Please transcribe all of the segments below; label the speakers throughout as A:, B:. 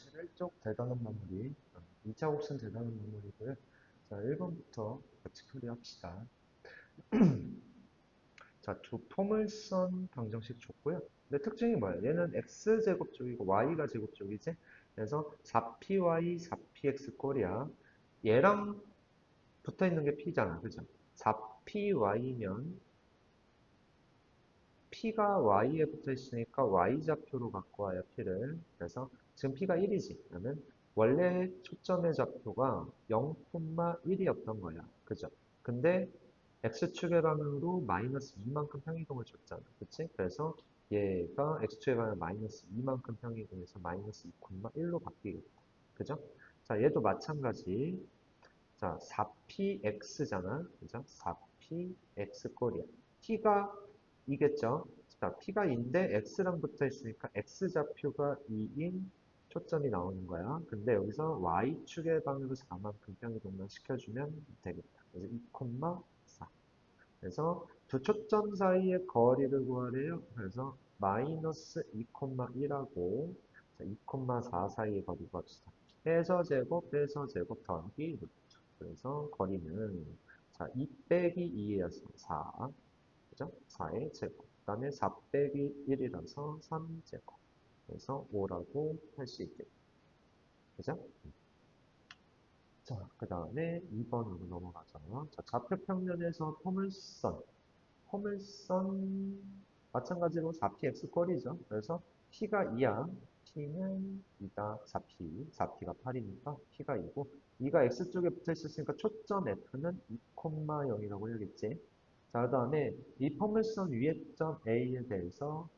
A: 51쪽 대단원 마무리, 2차 곡선 대단원 마무리고요. 자, 1번부터 같이 풀이합시다. 자, 두 포물선 방정식 줬고요. 근데 특징이 뭐예요? 얘는 x제곱 쪽이고 y가 제곱 쪽이지? 그래서 4py, 4px 꼴이야. 얘랑 붙어 있는 게 p잖아. 그죠? 4py면 p가 y에 붙어 있으니까 y좌표로 갖고 와요, p를. 그래서 지금 p가 1이지. 그러면 원래 초점의 좌표가 0,1이었던 거야. 그죠? 근데 x축의 방향으로 마이너스 2만큼 평이동을 줬잖아. 그치? 그래서 얘가 x축의 방향 마이너스 2만큼 평이동해서 마이너스 2,1로 바뀌겠다. 그죠? 자, 얘도 마찬가지. 자, 4px잖아. 그죠? 4px 꼴이야. t가 이겠죠? 자, p가 2인데 x랑 붙어 있으니까 x좌표가 2인 초점이 나오는 거야. 근데 여기서 y축의 방향으로 4만큼 평이동만 시켜주면 되겠다. 그래서 2,4. 그래서 두 초점 사이의 거리를 구하래요. 그래서 마이너스 2,1하고 2,4 사이의 거리 구합시다. 빼서 제곱, 빼서 제곱 더하기 루트. 그래서 거리는 자, 2 빼기 2여서 4. 그죠? 4의 제곱. 그 다음에 4 빼기 1이라서 3제곱. 그래서 5라고 할 수 있겠다. 그죠? 자, 그 다음에 2번으로 넘어가죠. 자, 좌표 평면에서 포물선. 포물선 마찬가지로 4px 꼴이죠. 그래서 p가 2야. p는 2다 4p. 4p가 8이니까 p가 2고 2가 x쪽에 붙어 있었으니까 초점 f는 2,0이라고 해야겠지. 자, 그 다음에 이 포물선 위의 점 A에 대해서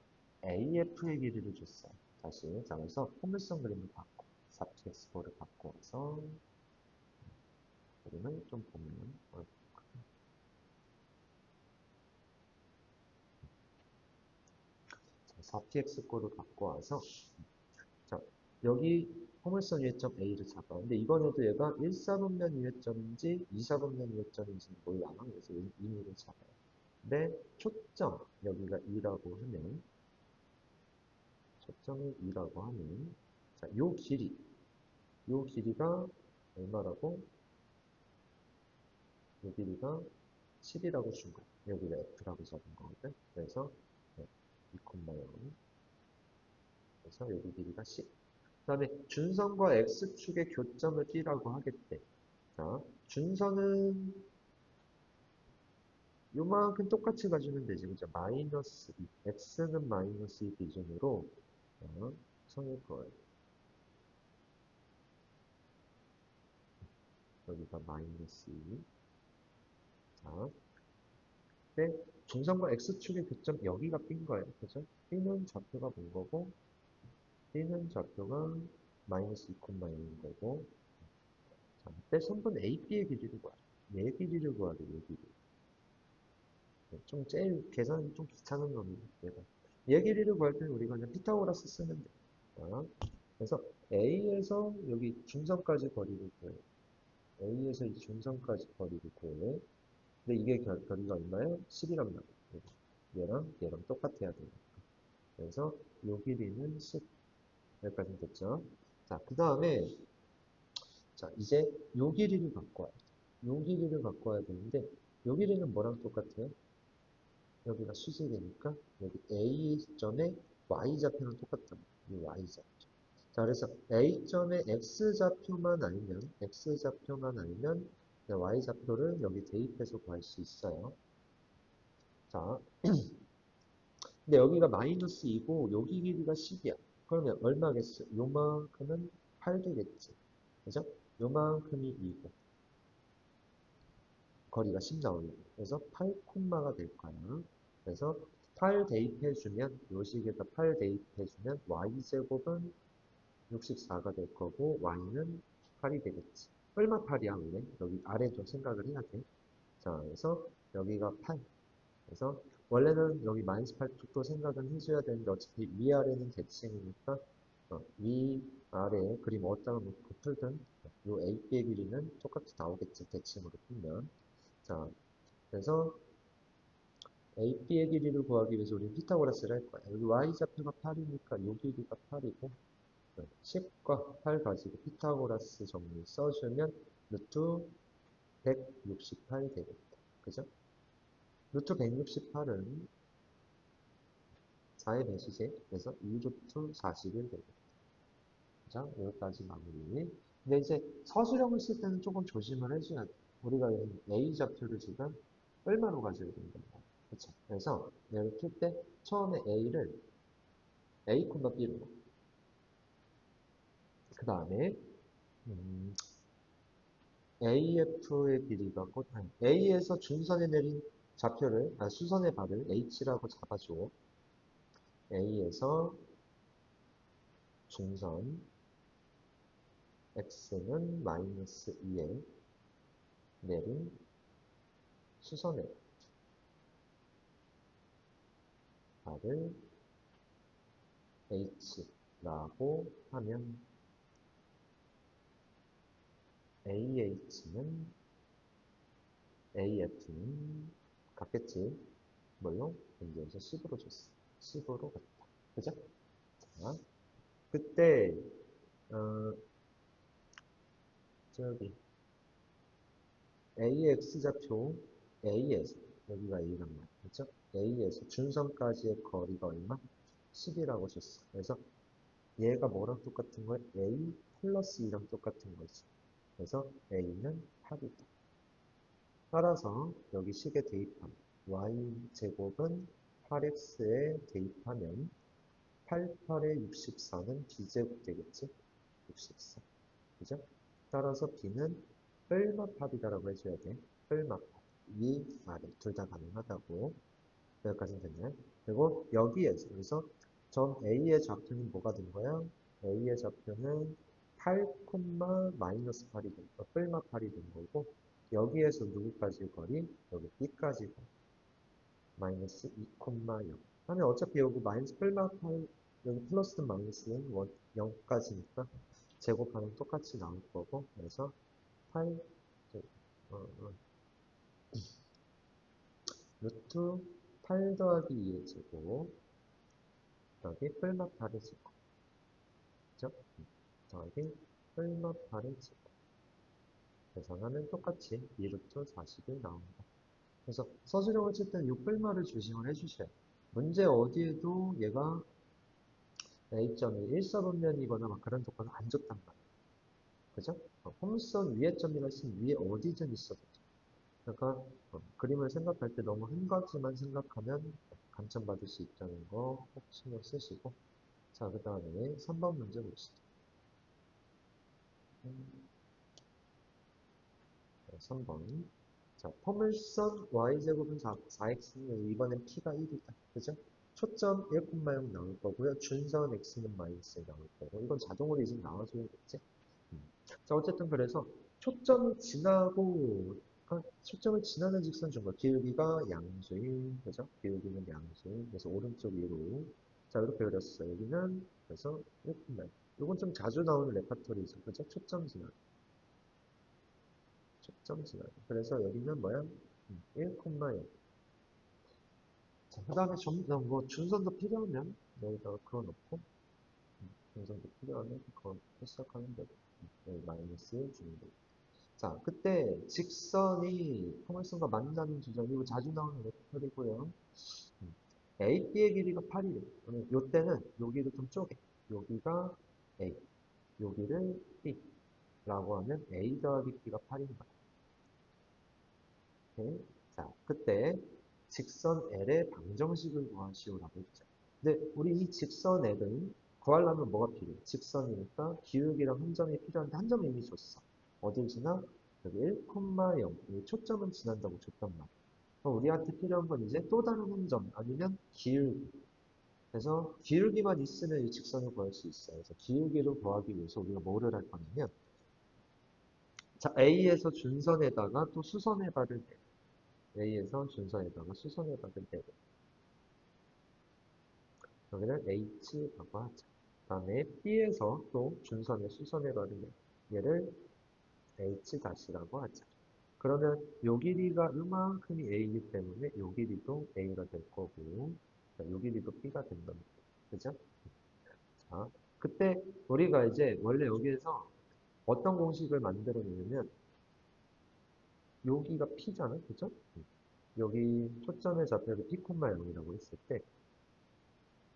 A: AF의 길이를 줬어요. 다시. 자, 그래서 포물선 그림을 바꿔. 4px 꼴을 바꿔서 그림을 좀 보면 4px 꼴을 갖고 와서 자, 여기 포물선 위에점 A를 잡아. 근데 이번에도 얘가 1사분면 위에점인지 2사분면 위에점인지는 몰라. 그래서 의미를 잡아요. 근데 초점, 여기가 2라고 하면, 초점을 2라고 하면, 자, 요 길이가 얼마라고? 요 길이가 10이라고 준 거야. 여기가 F라고 잡은 거거든. 그래서 2,0. 그래서 여기 길이가 10. 그 다음에 준선과 X축의 교점을 P라고 하겠대. 자, 준선은 요만큼 똑같이 가주면 되지. 그죠? 마이너스 2. x는 마이너스 2 기준으로 성일 거예요. 여기가 마이너스 2. 자, 근데 중선과 x축의 교점 여기가 B인 거예요. 그죠? B는 좌표가 뭔 거고, B는 좌표가 마이너스 2,0인 거고, 자, 그때 선분 AB의 길이를 구하래. 얘 길이를 구하래, 얘 길이. 좀 제일 계산이 좀 귀찮은 놈이에요. 얘가. 얘 길이를 구할 때는 우리가 그냥 피타고라스 쓰면 돼. 자, 그래서 A에서 여기 중선까지 거리를 구해요. A에서 이 중선까지 거리를 구해. 근데 이게 거리가 얼마예요? 10이란 말이에요. 얘랑 얘랑 똑같아야 돼요. 그래서 요 길이는 10. 여기까지 됐죠? 자, 그 다음에 자, 이제 요 길이를 바꿔야 돼. 요 길이를 바꿔야 되는데 요 길이는 뭐랑 똑같아요? 여기가 수직이니까 여기 A점의 Y좌표는 똑같다. 이 Y좌표. 자, 그래서 A점의 X좌표만 알면 Y좌표를 여기 대입해서 구할 수 있어요. 자, 근데 여기가 마이너스 2고 여기 길이가 10이야. 그러면 얼마겠어? 요만큼은 8 되겠지. 그죠? 요만큼이 2고 거리가 10 나오려고. 그래서 8콤마가 될 거야. 그래서 8 대입해주면 요 식에다 8 대입해주면 y제곱은 64가 될 거고 y는 8이 되겠지. 얼마 8이야 원래? 여기 아래 좀 생각을 해야 돼. 자, 그래서 여기가 8. 그래서 원래는 여기 마이너스 8쪽도 생각은 해줘야 되는데 어차피 위아래는 대칭이니까 위아래 그림 어디다가 놓고 풀든 요 AB의 길이는 똑같이 나오겠지. 대칭으로 풀면. 자, 그래서 AB의 길이를 구하기 위해서 우리는 피타고라스를 할 거야. 여기 Y좌표가 8이니까 요 길이가 8이고 10과 8 가지고 피타고라스 정리 써주면 루트 168 되겠다. 그죠? 루트 168은 4의 배시제, 그래서 2루트 41 되겠다. 자, 여기까지 마무리. 근데 이제 서술형을 쓸 때는 조금 조심을 해줘야 돼. 우리가 여기 A 좌표를 지금 얼마로 가져야 된다. 그쵸? 그래서 얘를 풀 때 처음에 A를 A, B로. 그 다음에 AF의 길이가 곧, 아니, A에서 준선에 내린 좌표를, 수선의 발을 H라고 잡아줘. A에서 준선, X는 마이너스 2에 내린 수선의 발을 H라고 하면 AH는 AF는 같겠지. 뭘로? 여기에서 10으로 줬어. 10으로 갔다. 그죠? 자, 그때 저기 AX좌표 A에서 여기가 A란 말이야. 그죠? A에서 준선까지의 거리가 얼마? 10이라고 줬어. 그래서 얘가 뭐랑 똑같은 거야? A 플러스 2랑 똑같은 거지. 그래서 A는 8이다. 따라서 여기 식에 대입하면 y제곱은 8x에 대입하면 8, 8에 64는 b제곱 되겠지? 64. 그죠? 따라서 b는 얼마팝이다라고 해줘야 돼. 얼마팝. 위, 아래 둘 다 가능하다고. 여기까지는 됐나요? 그리고 여기에서 그래서 점 A의 좌표는 뭐가 된 거야? A의 좌표는 8, 마이너스 8이 된 거, 뿔마 8이 된 거고 여기에서 누구까지 거리? 여기 B까지 거리. 마이너스 2, 0. 하면 어차피 여기 마이너스 뿔마 8, 여기 플러스는 마이너스는 0까지니까 제곱하면 똑같이 나올 거고 그래서 8, 어, 어, 루트 8 더하기 2의 제곱 더하기 뿔마 8의 제곱 그죠? 더하기 뿔마 8의 제곱 계산하면 똑같이 2루트 40이 나옵니다. 그래서 서술형을 칠 때는 이 뿔마를 조심을 해주셔야 돼요. 문제 어디에도 얘가 A점이 일사분면이거나 막 그런 조건은 안 줬단 말이에요. 그죠? 홈선 위에 점이라 했으면 위에 어디든 있어도 돼. 그러니까 그림을 생각할 때 너무 한 가지만 생각하면 감점받을 수 있다는 거 꼭 신경 쓰시고 자, 그 다음에 3번 문제 봅시다. 3번. 자, 포물선 y제곱은 4x는 이번엔 p가 1이다. 그죠? 초점 1,0 나올 거고요. 준선 x는 마이너스 나올 거고. 이건 자동으로 이제 나와줘야겠지? 자, 어쨌든 그래서 초점이 지나고, 초점을 지나는 직선 준 거. 기울기가 양수인, 그죠? 기울기는 양수인. 그래서 오른쪽 위로. 자, 이렇게 그렸어요. 여기는 그래서 1,0. 이건 좀 자주 나오는 레파토리죠. 그죠? 초점 지나. 초점 지나. 그래서 여기는 뭐야? 1,0. 자, 그 다음에 뭐 준선도 필요하면 여기다가 그어 놓고 준선도 필요하면 그거 시작하면 되고 여기 마이너스 주면 되고 자, 그때 직선이 포물선과 만나는 지점 이거 자주 나오는 벡터이고요. A, B의 길이가 8이래. 그러면 요때는 여기를 좀 쪼개. 여기가 A, 여기를 B라고 하면 A 더하기 B가 8인 거야. 오케이? 자, 그때 직선 L의 방정식을 구하시오라고 했죠. 근데 우리 이 직선 L은 구하려면 뭐가 필요해? 직선이니까 기울기랑 한 점이 필요한데 한 점을 이미 줬어. 어딜 지나? 여기 1,0. 이 초점은 지난다고 줬단 말이야. 그럼 우리한테 필요한 건 이제 또 다른 한 점, 아니면 기울기. 그래서 기울기만 있으면 이 직선을 구할 수 있어요. 그래서 기울기를 구하기 위해서 우리가 뭐를 할 거냐면, 자, A에서 준선에다가 또 수선의 발을 대. A에서 준선에다가 수선의 발을 대고. 여기는 H라고 하자. 그 다음에 B에서 또 준선에 수선의 발을 내. 얘를 H-라고 하자. 그러면 요 길이가 이만큼이 A이기 때문에 요 길이도 A가 될 거고, 요 길이도 B가 된답니다. 그죠? 자, 그때 우리가 이제 원래 여기에서 어떤 공식을 만들어내냐면 여기가 P잖아, 그죠? 여기 초점의 좌표를 P, 0이라고 했을 때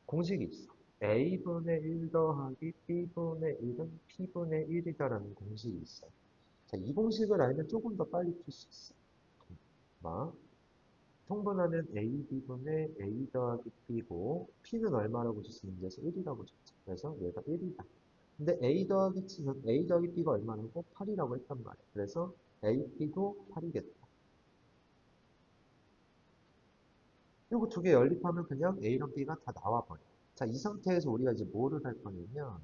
A: 공식이 있어. A분의 1 더하기 B분의 1은 P분의 1이다라는 공식이 있어. 자, 이 공식을 알면 조금 더 빨리 풀 수 있어. 막 통분하는 AB분의 A 더하기 B고 P는 얼마라고 줬어? 문제에서 1이라고 줬죠. 그래서 얘가 1이다. 근데 A 더하기 B가 얼마라고? 8이라고 했단 말이야. 그래서 AB도 8이겠다. 이거 두 개 연립하면 그냥 A랑 B가 다 나와버려. 자, 이 상태에서 우리가 이제 뭐를 할 거냐면,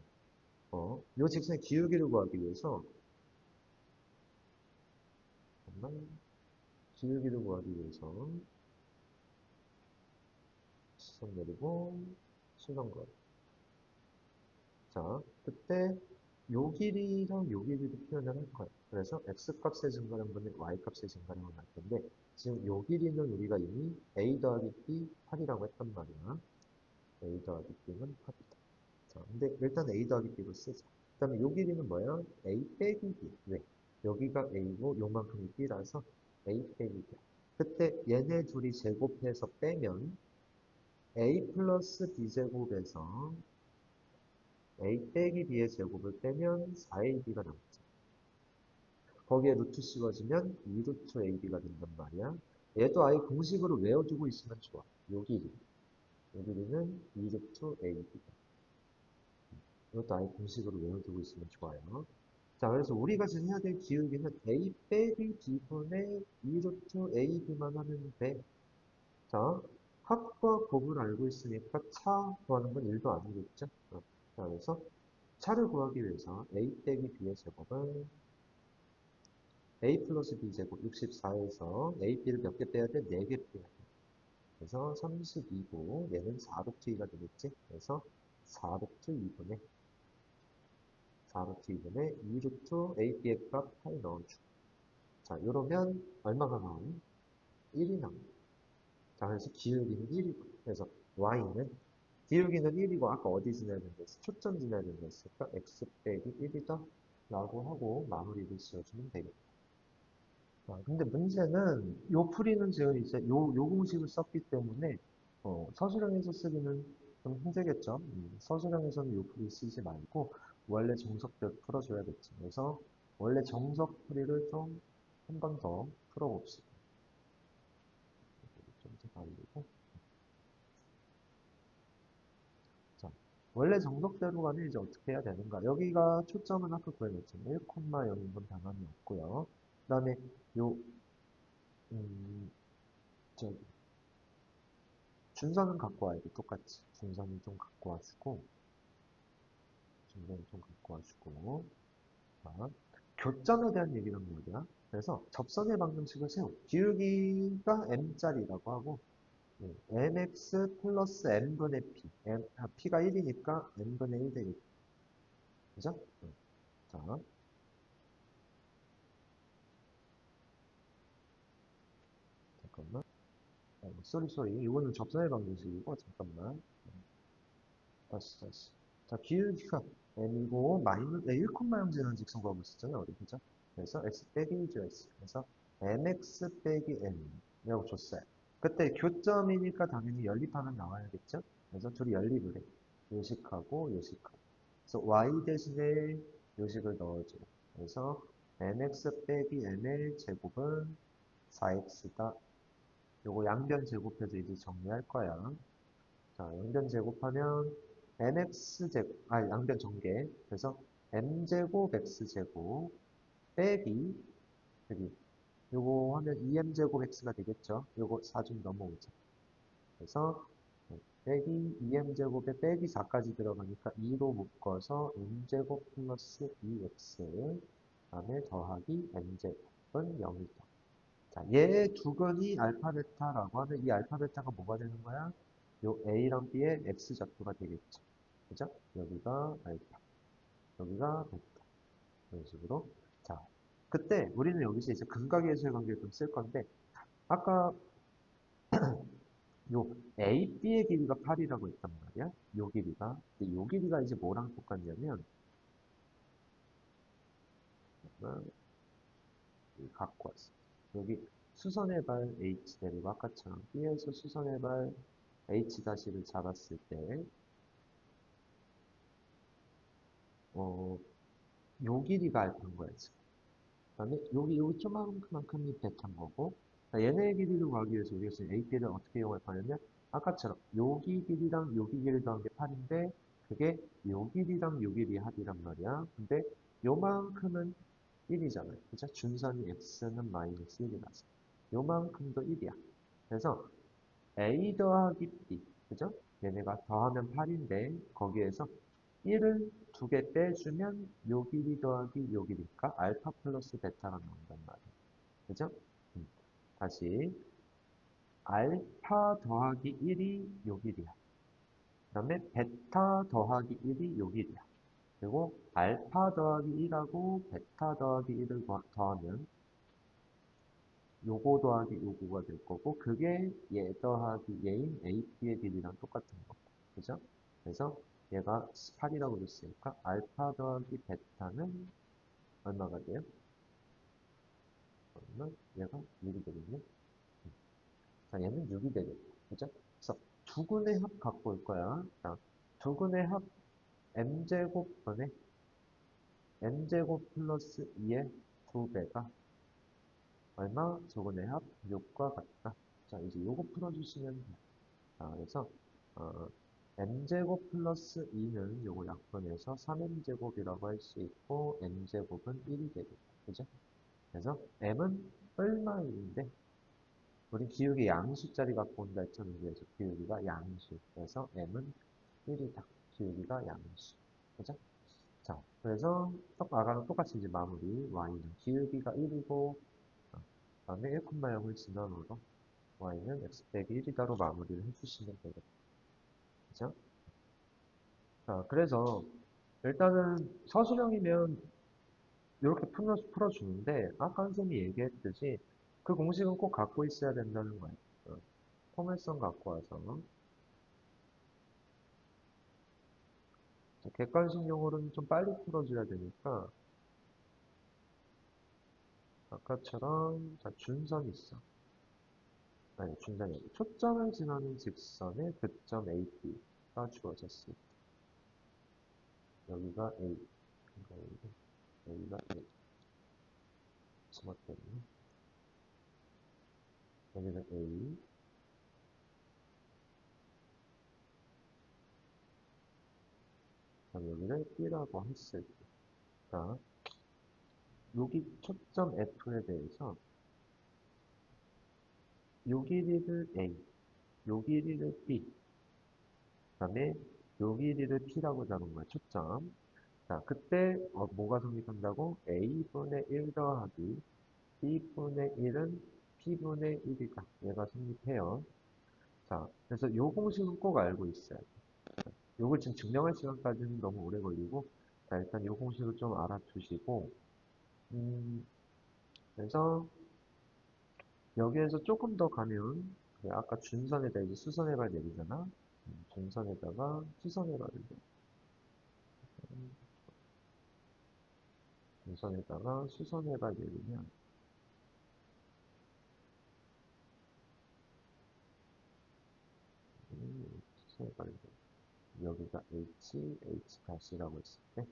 A: 요 직선의 기울기를 구하기 위해서, 잠깐만, 기울기를 구하기 위해서, 시선 내리고, 시선 걸. 자, 그때 요 길이랑 요 길이를 표현을 할 거야. 그래서 x값의 증가량분의 y값의 증가량을 할 텐데, 지금 요 길이는 우리가 이미 a 더하기 b 8이라고 했단 말이야. a 더하기 b는 8이다. 자, 근데 일단 a 더하기 b로 쓰자. 그 다음에 요 길이는 뭐야? a 빼기 b. 왜? 여기가 a고 요만큼이 b라서 a 빼기 b. 그때 얘네 둘이 제곱해서 빼면 a 플러스 b 제곱에서 a 빼기 b의 제곱을 빼면 4ab가 남죠. 거기에 루트 씌워지면 2루트 ab가 된단 말이야. 얘도 아예 공식으로 외워두고 있으면 좋아. 요 길이. 요 길이는 2루트 ab다. 이것도 아예 공식으로 외워두고 있으면 좋아요. 자, 그래서 우리가 지금 해야 될 기울기는 a 빼기 b분의 2루트 ab만 하면 돼. 자, 합과 곱을 알고 있으니까 차 구하는 건 1도 아니겠죠? 자, 그래서 차를 구하기 위해서 a 빼기 b의 제곱은 a 플러스 b 제곱 64에서 a, b를 몇 개 빼야 돼? 4개 빼야 돼. 그래서 32고 얘는 4루트 2가 되겠지? 그래서 4루트 2분의 4루트 2분의 2루트 a, b의 값 8 넣어주고 자, 이러면 얼마가 나와요? 1이 나옵니다. 자, 그래서 기울기는 1이고 그래서 y는 기울기는 1이고 아까 어디 지나야 된다 했어? 초점 지나야 된다 했으니까 x 빼기 1이다 라고 하고 마무리를 지어주면 되겠다. 근데 문제는 요 풀이는 지금 이제 요 공식을 썼기 때문에 서술형에서 쓰기는 좀 힘들겠죠. 서술형에서는 요 풀이 쓰지 말고 원래 정석대로 풀어줘야겠죠. 그래서 원래 정석 풀이를 좀 한 번 더 풀어봅시다. 좀더 날리고 자, 원래 정석대로 가면 이제 어떻게 해야 되는가? 여기가 초점은 아까 구해놨잖아요. 1,0인분 단원이 없고요. 그 다음에 요 음, 저 준선은 갖고 와야 돼, 똑같이. 준선은 좀 갖고 와주고, 준선은 좀 갖고 와주고, 자, 교점에 대한 얘기는 뭐냐? 그래서 접선의 방정식을 세워. 기울기가 m짜리라고 하고, mx 플러스 n분의 p. p가 1이니까 n분의 1 되겠죠? 그죠? 자, 잠깐만. 쏘리. 이거는 접선의 방정식이고, 잠깐만. 다시. 자, 기울기가 n이고, 마이너스 1,0지는 직선 구하고 있었잖아요, 우리. 그죠? 그래서 x 빼기 1죠, 그래서 mx 빼기 n이라고 줬어요. 그때 교점이니까 당연히 연립하면 나와야겠죠? 그래서 둘이 연립을 해. 요식하고 요식하고. 그래서 y 대신에 요식을 넣어줘. 그래서 mx 빼기 n의 제곱은 4x다. 요거 양변 제곱해서 이제 정리할 거야. 자, 양변 제곱하면 mx제곱, 양변 전개. 그래서 m제곱 x제곱 빼기, 여기, 요거 하면 2m제곱 x가 되겠죠? 요거 4 좀 넘어오죠. 그래서 빼기 2m제곱에 빼기 4까지 들어가니까 2로 묶어서 m제곱 플러스 2x 다음에 더하기 m제곱은 0이다. 자, 얘 두 근이 알파 베타라고 하면 이 알파 베타가 뭐가 되는 거야? 요 A랑 B의 X좌표가 되겠죠. 그죠? 여기가 알파, 여기가 베타. 이런 식으로. 자, 그때 우리는 여기서 이제 근각의 예수의 관계를 좀 쓸 건데, 아까 요 A, B의 길이가 8이라고 했단 말이야. 요 길이가. 근데 요 길이가 이제 뭐랑 똑같냐면, 갖고 왔어. 여기 수선의 발 H 대리고 아까처럼 B에서 수선의 발 H-를 잡았을 때, 어, 요 길이가 알파인 거야, 지금. 그다음에 여기 조만큼만큼이 베타인 거고, 자, 얘네의 길이를 구하기 위해서 우리가 지금 AP를 어떻게 이용할 거냐면, 아까처럼 여기 길이랑 여기 길이 더한 게 8인데, 그게 요 길이랑 요 길이 합이란 말이야. 근데 요만큼은 1이잖아요. 그죠? 준선이 x는 마이너스 1이라서. 요만큼도 1이야. 그래서 a 더하기 b, 그죠? 얘네가 더하면 8인데, 거기에서 1을 두 개 빼주면 요 길이 더하기 요 길이니까 알파 플러스 베타가 나온단 말이야. 그죠? 음. 다시 알파 더하기 1이 요 길이야. 그 다음에 베타 더하기 1이 요 길이야. 그리고 알파 더하기 1하고 베타 더하기 1을 더하면 요거 더하기 요거가 될 거고 그게 얘 더하기 얘인 AP의 길이랑 똑같은 거. 그죠? 그래서 얘가 8이라고 줬으니까 알파 더하기 베타는 얼마가 돼요? 그러면 얘가 6이 되겠네. 자, 얘는 6이 되겠고. 그죠? 그래서 두근의 합 갖고 올 거야. 자, 두근의 합 m제곱분의 m제곱 플러스 2의 2배가 얼마? 두근의 합 6과 같다. 자, 이제 요거 풀어주시면 돼요. 자, 그래서 어, m제곱 플러스 2는 요거 약분해서 3m제곱이라고 할 수 있고 m제곱은 1이 되겠다. 그죠? 그래서 m은 얼마인데 우리 기울기 양수짜리 갖고 온다 했잖아요. 그래서 기울기가 양수. 그래서 m은 1이다. 기울기가 양수. 그죠? 자, 그래서 아까랑 똑같이 이제 마무리. y는 기울기가 1이고 다음에 1,0을 진환으로 y는 x 빼기 1이다로 마무리를 해주시면 되겠다. 그죠? 자, 그래서 일단은 서술형이면 이렇게 풀어주는데 아까 선생님이 얘기했듯이 그 공식은 꼭 갖고 있어야 된다는 거예요. 어, 포괄성 갖고 와서 자, 객관식 용어로는 좀 빨리 풀어줘야 되니까 아까처럼 자, 준선이 있어. 아니 준선이 아니고 초점을 지나는 직선의 교점 AP가 주어졌을 때 여기가 A, 여기가 A, 잘못됐네. 여기는 A, 그럼 여기는 B라고 했을 때 자, 여기 초점 F에 대해서 요 길이를 A, 요 길이를 B, 그 다음에 요 길이를 P라고 잡은 거야, 초점. 자, 그때 뭐가 성립한다고? A분의 1 더하기 B분의 1은 P분의 1이다. 얘가 성립해요. 자, 그래서 요 공식은 꼭 알고 있어야 돼. 요걸 지금 증명할 시간까지는 너무 오래 걸리고, 자, 일단 요 공식을 좀 알아두시고, 음, 그래서 여기에서 조금 더 가면, 아까 준선에다 이제 수선해발 내리잖아? 준선에다가 수선해발을 내. 준선에다가 수선해발 내리면, 수선해발 여기가 H-H'이라고 했을 때,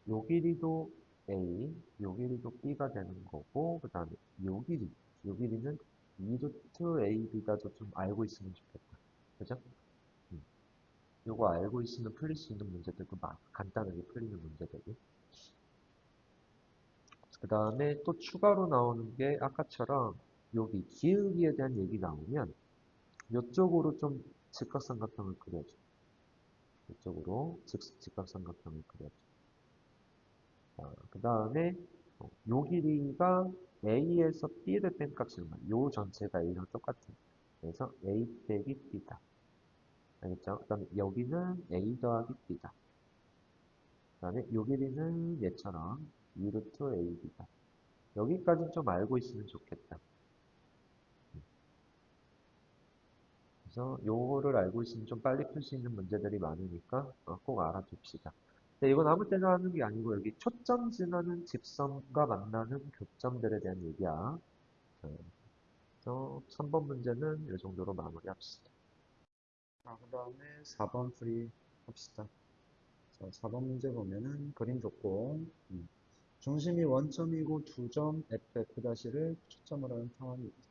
A: 요 길이도 A, 요 길이도 B가 되는 거고, 그 다음에 요 길이는 2루트 AB가도 좀 알고 있으면 좋겠다. 그죠? 음. 요거 알고 있으면 풀릴 수 있는 문제들도 막 간단하게 풀리는 문제들이. 그 다음에 또 추가로 나오는 게 아까처럼 여기 기울기에 대한 얘기 나오면 이쪽으로 좀 직각삼각형을 그려줘. 이쪽으로 직각삼각형을 그려줘. 그 다음에 요 길이가 A에서 B를 뺀 값이란 말이야. 요 전체가 A랑 똑같아. 그래서 A 빼기 B다. 알겠죠? 그 다음에 여기는 A 더하기 B다. 그 다음에 요 길이는 얘처럼 2루트 AB다. 여기까지 좀 알고 있으면 좋겠다. 그래서 요거를 알고 있으면 좀 빨리 풀 수 있는 문제들이 많으니까 꼭 알아둡시다. 근데 이건 아무 때나 하는 게 아니고 여기 초점 지나는 직선과 만나는 교점들에 대한 얘기야. 자, 그래서 3번 문제는 이 정도로 마무리합시다. 자, 그 다음에 4번 풀이 합시다. 자, 4번 문제 보면은 그림 좋고, 중심이 원점이고 두 점 FF'를 초점으로 하는 타원이 있죠.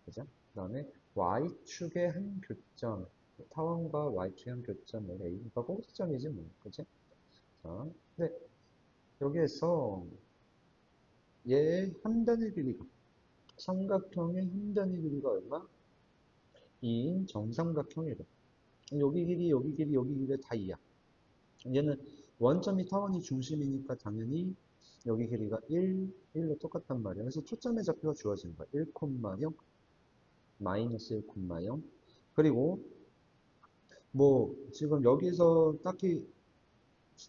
A: 그죠? 그 다음에 Y축의 한 교점, 타원과 Y축의 한 교점을 A, 그러니까 꼭지점이지 뭐, 그지? 자, 근데 여기에서 얘의 한 단의 길이가, 삼각형의 한 단의 길이가 얼마? 2인 정삼각형이래. 여기 길이, 여기 길이, 여기 길이 다 2야. 얘는 원점이 타원이 중심이니까 당연히 여기 길이가 1, 1로 똑같단 말이야. 그래서 초점의 좌표가 주어지는 거야. 1,0, 마이너스 1,0. 그리고 뭐 지금 여기서 딱히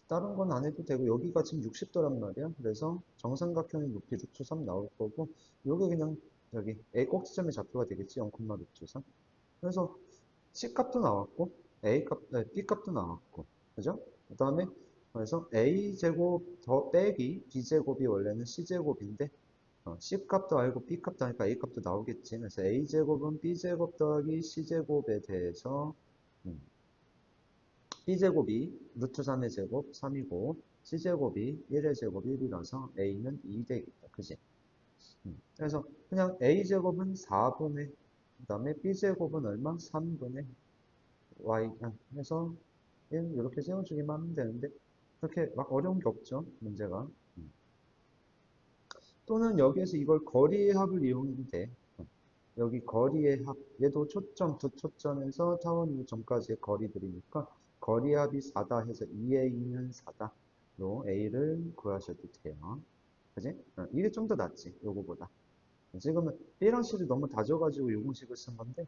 A: 다른 건 안 해도 되고 여기가 지금 60도란 말이야. 그래서 정삼각형의 높이 루트 3 나올 거고 요게 그냥 여기 A 꼭지점의 좌표가 되겠지. 0, 루트 3. 그래서 C 값도 나왔고 A 값, B 값도 나왔고 그죠? 그 다음에 그래서 A 제곱 더 빼기 B 제곱이 원래는 C 제곱인데 C 값도 알고 B 값도 하니까 A 값도 나오겠지. 그래서 A 제곱은 B 제곱 더하기 C 제곱에 대해서 음, B제곱이 루트 3의 제곱 3이고 C제곱이 1의 제곱 1이라서 A는 2 되겠다. 그지? 그래서 그냥 A제곱은 4분의 그 다음에 B제곱은 얼마? 3분의 Y 해서 이렇게 세워주기만 하면 되는데 그렇게 막 어려운 게 없죠. 문제가. 또는 여기에서 이걸 거리의 합을 이용해도 돼. 여기 거리의 합, 얘도 초점, 두 초점에서 타원 이점까지의 거리들이니까 거리 합이 4다 해서 2A는 4다로 A를 구하셔도 돼요. 그지? 이게 좀 더 낫지, 요거보다. 지금은 B랑 C를 너무 다져가지고 요 공식을 쓴 건데,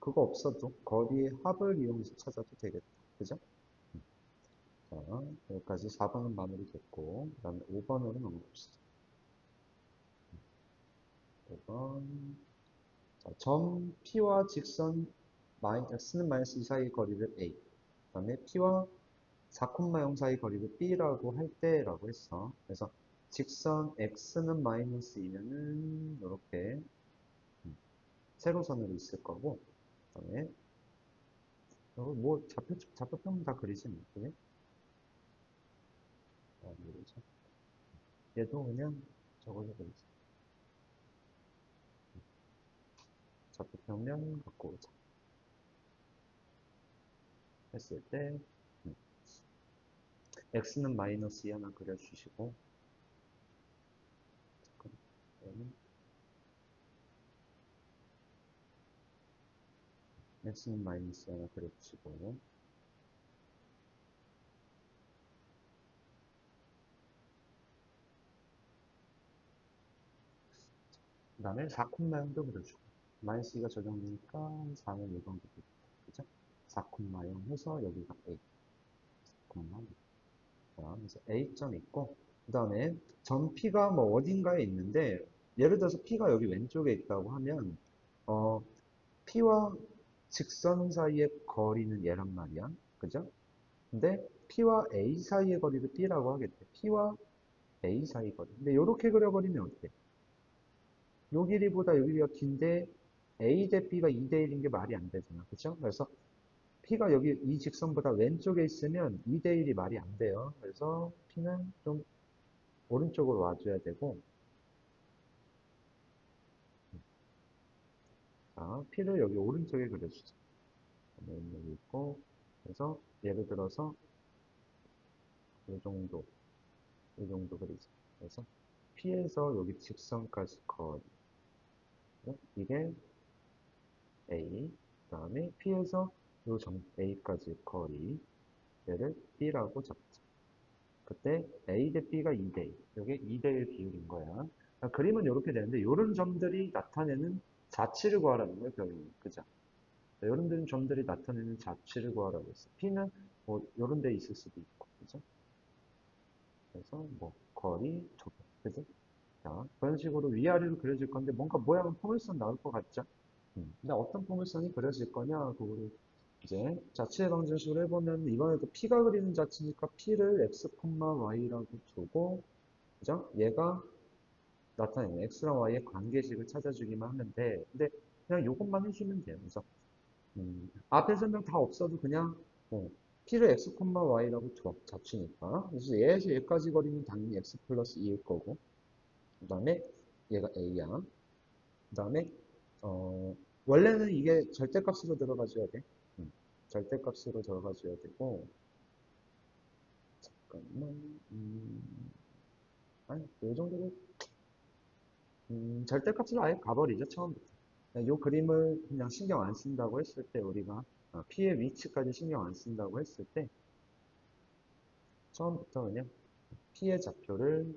A: 그거 없어도 거리의 합을 이용해서 찾아도 되겠다. 그죠? 음, 자, 여기까지 4번은 마무리됐고, 그 다음에 5번으로 넘어갑시다. 5번. 자, 점 P와 직선 X는 마이너스 2 사이의 거리를 A. 그 다음에 P와 4,0 사이 거리를 B라고 할 때라고 했어. 그래서 직선 X는 마이너스 2면은 이렇게 세로선으로 있을 거고, 그 다음에 뭐 좌표표는 다 그리지 뭐. 그래? 그러죠. 얘도 그냥 저걸로 그리지. 좌표평면 갖고 오자. 했을 때 음, X는 마이너스 2 하나 그려주시고, 그러면 X는 마이너스 2 하나 그려주시고, 그 다음에 4,0도 그려주고, 마이너스 2가 적용되니까 4는 이 정도 되겠다. 그죠? 4,0 해서 여기가 A. 4,0. 자, 그래서 A점 있고, 그 다음에 점 P가 뭐 어딘가에 있는데, 예를 들어서 P가 여기 왼쪽에 있다고 하면, 어, P와 직선 사이의 거리는 얘란 말이야. 그죠? 근데 P와 A 사이의 거리를 B라고 하겠대. P와 A 사이 거리. 근데 이렇게 그려버리면 어때? 요 길이보다 요 길이가 긴데 A 대 B가 2대 1인 게 말이 안 되잖아. 그쵸? 그래서 P가 여기 이 직선보다 왼쪽에 있으면 2대 1이 말이 안 돼요. 그래서 P는 좀 오른쪽으로 와줘야 되고, 자, P를 여기 오른쪽에 그려주자. 여기 있고, 그래서 예를 들어서 이 정도, 이 정도 그리자. 그래서 P에서 여기 직선까지 거리. 이게 A. 그 다음에 P에서 요 A까지 거리. 얘를 B라고 잡자. 그때 A 대 B가 2대 1. 이게 2대 1 비율인 거야. 그림은 이렇게 되는데, 이런 점들이 나타내는 자치를 구하라는 거예요, 결국은. 그죠? 이런 점들이 나타내는 자치를 구하라고 했어. P는 뭐, 이런 데 있을 수도 있고. 그죠? 그래서 뭐, 거리 두 배. 그죠? 자, 그런 식으로 위아래로 그려질 건데, 뭔가 모양은 포물선 나올 것 같죠? 근데 어떤 포물선이 그려질 거냐, 그거를 이제 자치의 방정식으로 해보면 이번에도 P가 그리는 자치니까 P를 x, y라고 두고, 그죠? 얘가 나타내는 x랑 y의 관계식을 찾아주기만 하면 돼. 근데 그냥 이것만 해주면 돼요. 그래서 앞에 설명 다 없어도 그냥 P를 x, y라고 줘. 자취니까. 그래서 얘에서 얘까지 거리는 당연히 x 플러스 2일 거고, 그 다음에 얘가 a야. 그 다음에 원래는 이게 절대값으로 들어가줘야 돼. 절대값으로 들어가줘야 되고, 잠깐만, 아니, 요 정도로, 절대값으로 아예 가버리죠, 처음부터. 요 그림을 그냥 신경 안 쓴다고 했을 때, 우리가, P의 위치까지 신경 안 쓴다고 했을 때, 처음부터 그냥 P의 좌표를,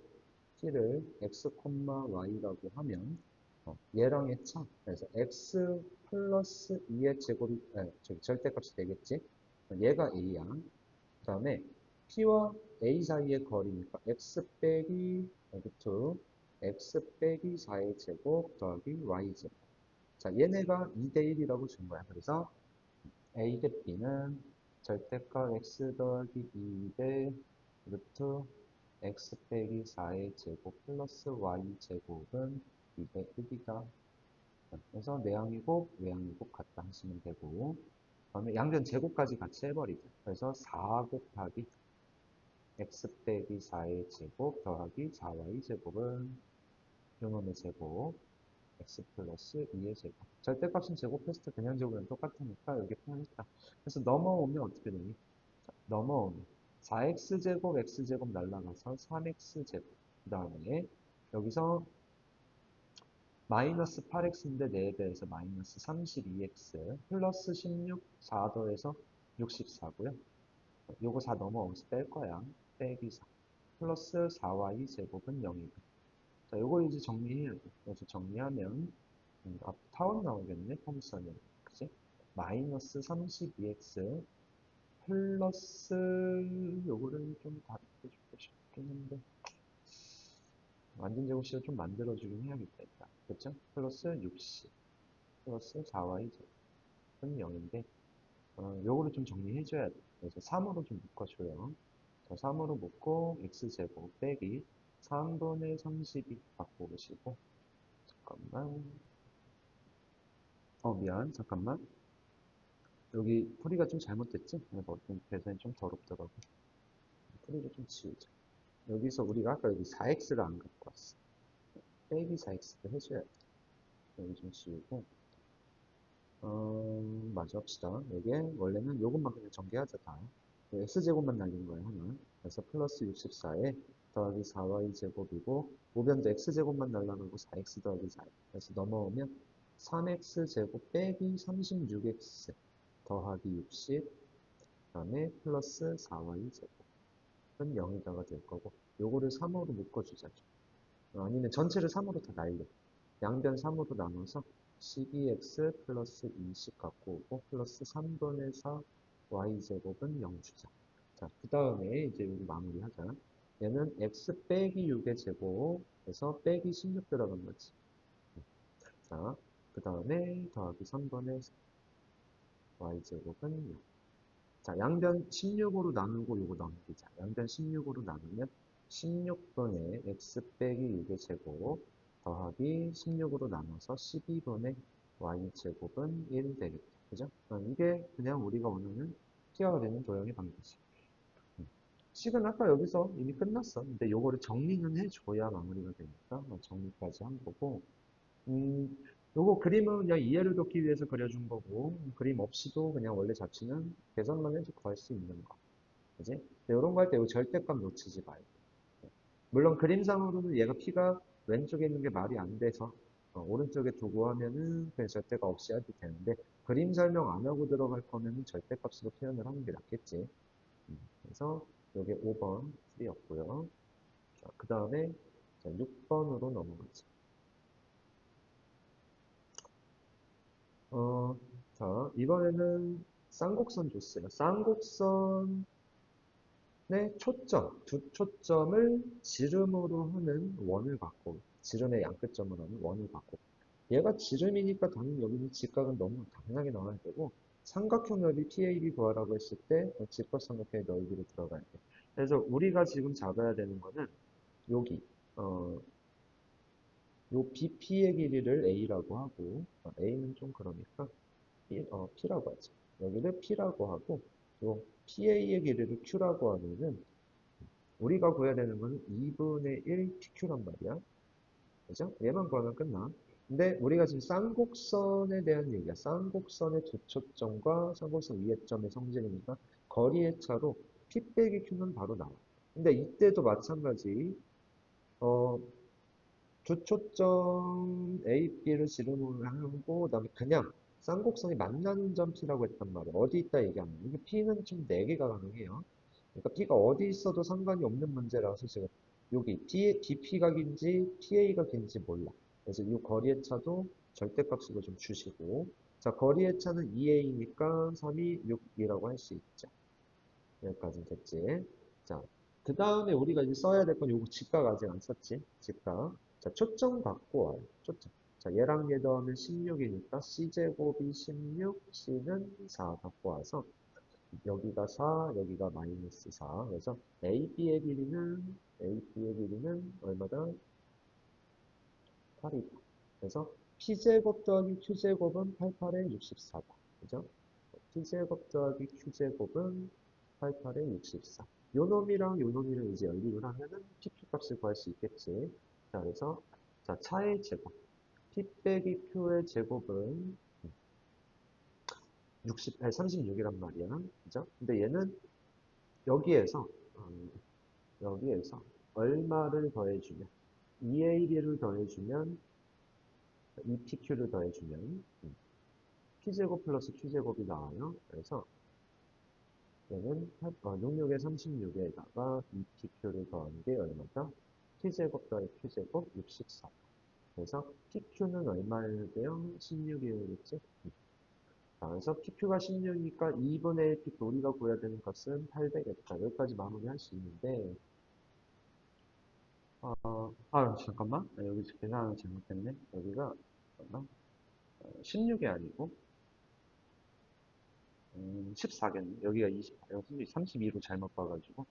A: P를 x, y라고 하면, 얘랑의 차. 그래서 x 플러스 2의 제곱이, 저기 절대값이 되겠지? 얘가 a야. 그 다음에 P와 A 사이의 거리니까 x 빼기 루트 x 빼기 4의 제곱 더하기 y 제곱. 자, 얘네가 2대 1이라고 준 거야. 그래서 A 대 B는 절대값 x 더하기 2대 루트 x 빼기 4의 제곱 플러스 y 제곱은 2대 1이다. 그래서 내항이곱, 외항이곱 같다 하시면 되고, 그다음에 양변 제곱까지 같이 해버리죠. 그래서 4 곱하기 x 빼기 4의 제곱 더하기 4y 제곱은 요놈의 제곱 x 플러스 2의 제곱. 절대값은 제곱했을 때 그냥 제곱이랑 똑같으니까 여기 표현했다. 그래서 넘어오면 어떻게 되니? 자, 넘어오면 4x제곱 x제곱 날라가서 3x제곱. 그 다음에 여기서 마이너스 8x인데 4배에서 마이너스 32x 플러스 16 4더해서 64고요. 요거 4 넘어오면서 뺄 거야. 빼기 4 플러스 4y 제곱은 0이고. 자, 요거 이제 정리해야 돼. 그래서 정리하면 앞 타원 나오겠네. 폼선에. 그치? 마이너스 32x 플러스 요거를 좀 다르게 주고 싶긴 한데 완전 제곱식을 좀 만들어주긴 해야겠다. 일단. 그쵸? 플러스 60 플러스 4y 제곱은 0인데 요거를 좀 정리해줘야 돼. 그래서 3으로 좀 묶어줘요. 자, 3으로 묶고 x제곱 빼기 3분의 32 바꾸고 계시고 잠깐만 미안 잠깐만 여기 풀이가 좀 잘못됐지? 그래서 어떤 계산이 좀 더럽더라고. 풀이를 좀 지우자. 여기서 우리가 아까 여기 4x를 안 갖고 왔어. 빼기 4x를 해줘야 돼. 여기 좀 지우고 마저 합시다. 여기에 원래는 요것만 그냥 전개하자 다. x제곱만 날린 거야 하나. 그래서 플러스 64에 더하기 4y 제곱이고 우변도 x제곱만 날라가고 4x 더하기 4. 그래서 넘어오면 3x제곱 빼기 36x 더하기 60 그다음에 플러스 4y 제곱은 0이다가 될 거고 요거를 3으로 묶어주자. 아니면 전체를 3으로 다 날려. 양변 3으로 나눠서 12x 플러스 20 갖고 오고 플러스 3분의 4 y제곱은 0 주자. 자, 그 다음에 이제 여기 마무리하자. 얘는 x 빼기 6의 제곱에서 빼기 16 들어간 거지. 자, 그 다음에 더하기 3분의 y제곱은 0. 자, 양변 16으로 나누고 요거 넘기자. 양변 16으로 나누면 16분의 x 빼기 6의 제곱 더하기 16으로 나눠서 12분의 y제곱은 1 되겠다. 그죠? 이게 그냥 우리가 원하는 피어가 되는 도형의 방정식. 식은 아까 여기서 이미 끝났어. 근데 요거를 정리는 해줘야 마무리가 되니까 정리까지 한 거고 음, 요거 그림은 그냥 이해를 돕기 위해서 그려준 거고, 그림 없이도 그냥 원래 자취는 계산만 해도 구할 수 있는 거. 그지? 이런 거 할 때 요 절대값 놓치지 말고. 물론 그림상으로는 얘가 P가 왼쪽에 있는 게 말이 안 돼서, 오른쪽에 두고 하면은 그냥 절대값 없이 해도 되는데, 그림 설명 안 하고 들어갈 거면은 절대값으로 표현을 하는 게 낫겠지. 그래서 요게 5번 풀이었고요. 그 다음에 6번으로 넘어가죠. 어, 자, 이번에는 쌍곡선 줬어요. 쌍곡선의 초점, 두 초점을 지름으로 하는 원을 갖고, 지름의 양끝점을 하는 원을 갖고. 얘가 지름이니까 당연히 여기는 직각은 너무 당연하게 나와야 되고, 삼각형 넓이 PAB 구하라고 했을 때 직각삼각형의 넓이로 들어가야 돼. 그래서 우리가 지금 잡아야 되는 거는 여기 어, 요 BP의 길이를 A라고 하고, A는 좀 그러니까 P라고 하지. 여기를 P라고 하고, 요 PA의 길이를 Q라고 하면은 우리가 구해야 되는 거는 2분의 1 PQ란 말이야. 그죠? 얘만 구하면 끝나. 근데 우리가 지금 쌍곡선에 대한 얘기야. 쌍곡선의 두 초점과 쌍곡선 위의 점의 성질이니까 거리의 차로 P 빼기 Q는 바로 나와. 근데 이때도 마찬가지. 어, 두 초점 A, B를 지름을 하고 그다음에 그냥 쌍곡선이 만나는 점 P라고 했단 말이야. 어디 있다 얘기 안 해. 이게 P는 총 4개가 가능해요. 그러니까 P가 어디 있어도 상관이 없는 문제라서 지금 여기 DP가 긴지 PA가 긴지 몰라. 그래서 이 거리의 차도 절대값으로 좀 주시고 자 거리의 차는 2A니까 3이 6이라고 할 수 있죠. 여기까지 됐지. 자, 그 다음에 우리가 이제 써야 될 건 요거 직각 아직 안 썼지? 직각. 자, 초점 갖고 와요. 초점. 자, 얘랑 얘 더하면 16이니까 C제곱이 16, C는 4 갖고 와서 여기가 4, 여기가 마이너스 4. 그래서 AB의 길이는 얼마다? 8이다. 그래서 P제곱 더하기 Q제곱은 88에 64다. 그죠? P제곱 더하기 Q제곱은 88에 64. 요 놈이랑 요 놈이랑 이제 연립을 하면은 PQ 값을 구할 수 있겠지. 자, 그래서 자, 차의 제곱. P 빼기 Q의 제곱은 36이란 말이야. 그죠? 근데 얘는 여기에서 여기에서 얼마를 더해주면 2AB를 더해주면 2PQ를 더해주면 P제곱 플러스 Q제곱이 나와요. 그래서 얘는 66에 36에다가 2PQ를 더한 게 얼마다? T제곱 더하기 Q제곱 64. 그래서 PQ는 얼마여야 돼요? 16이어야겠지? 그래서 PQ가 16이니까 2분의 1 PQ 우리가 구해야 되는 값은 800이다. 여기까지 마무리할 수 있는데 잠깐만. 여기 계산을 잘못했네. 여기가, 잠깐만. 16이 아니고, 14겠네. 여기가 28, 여기 32로 잘못 봐가지고.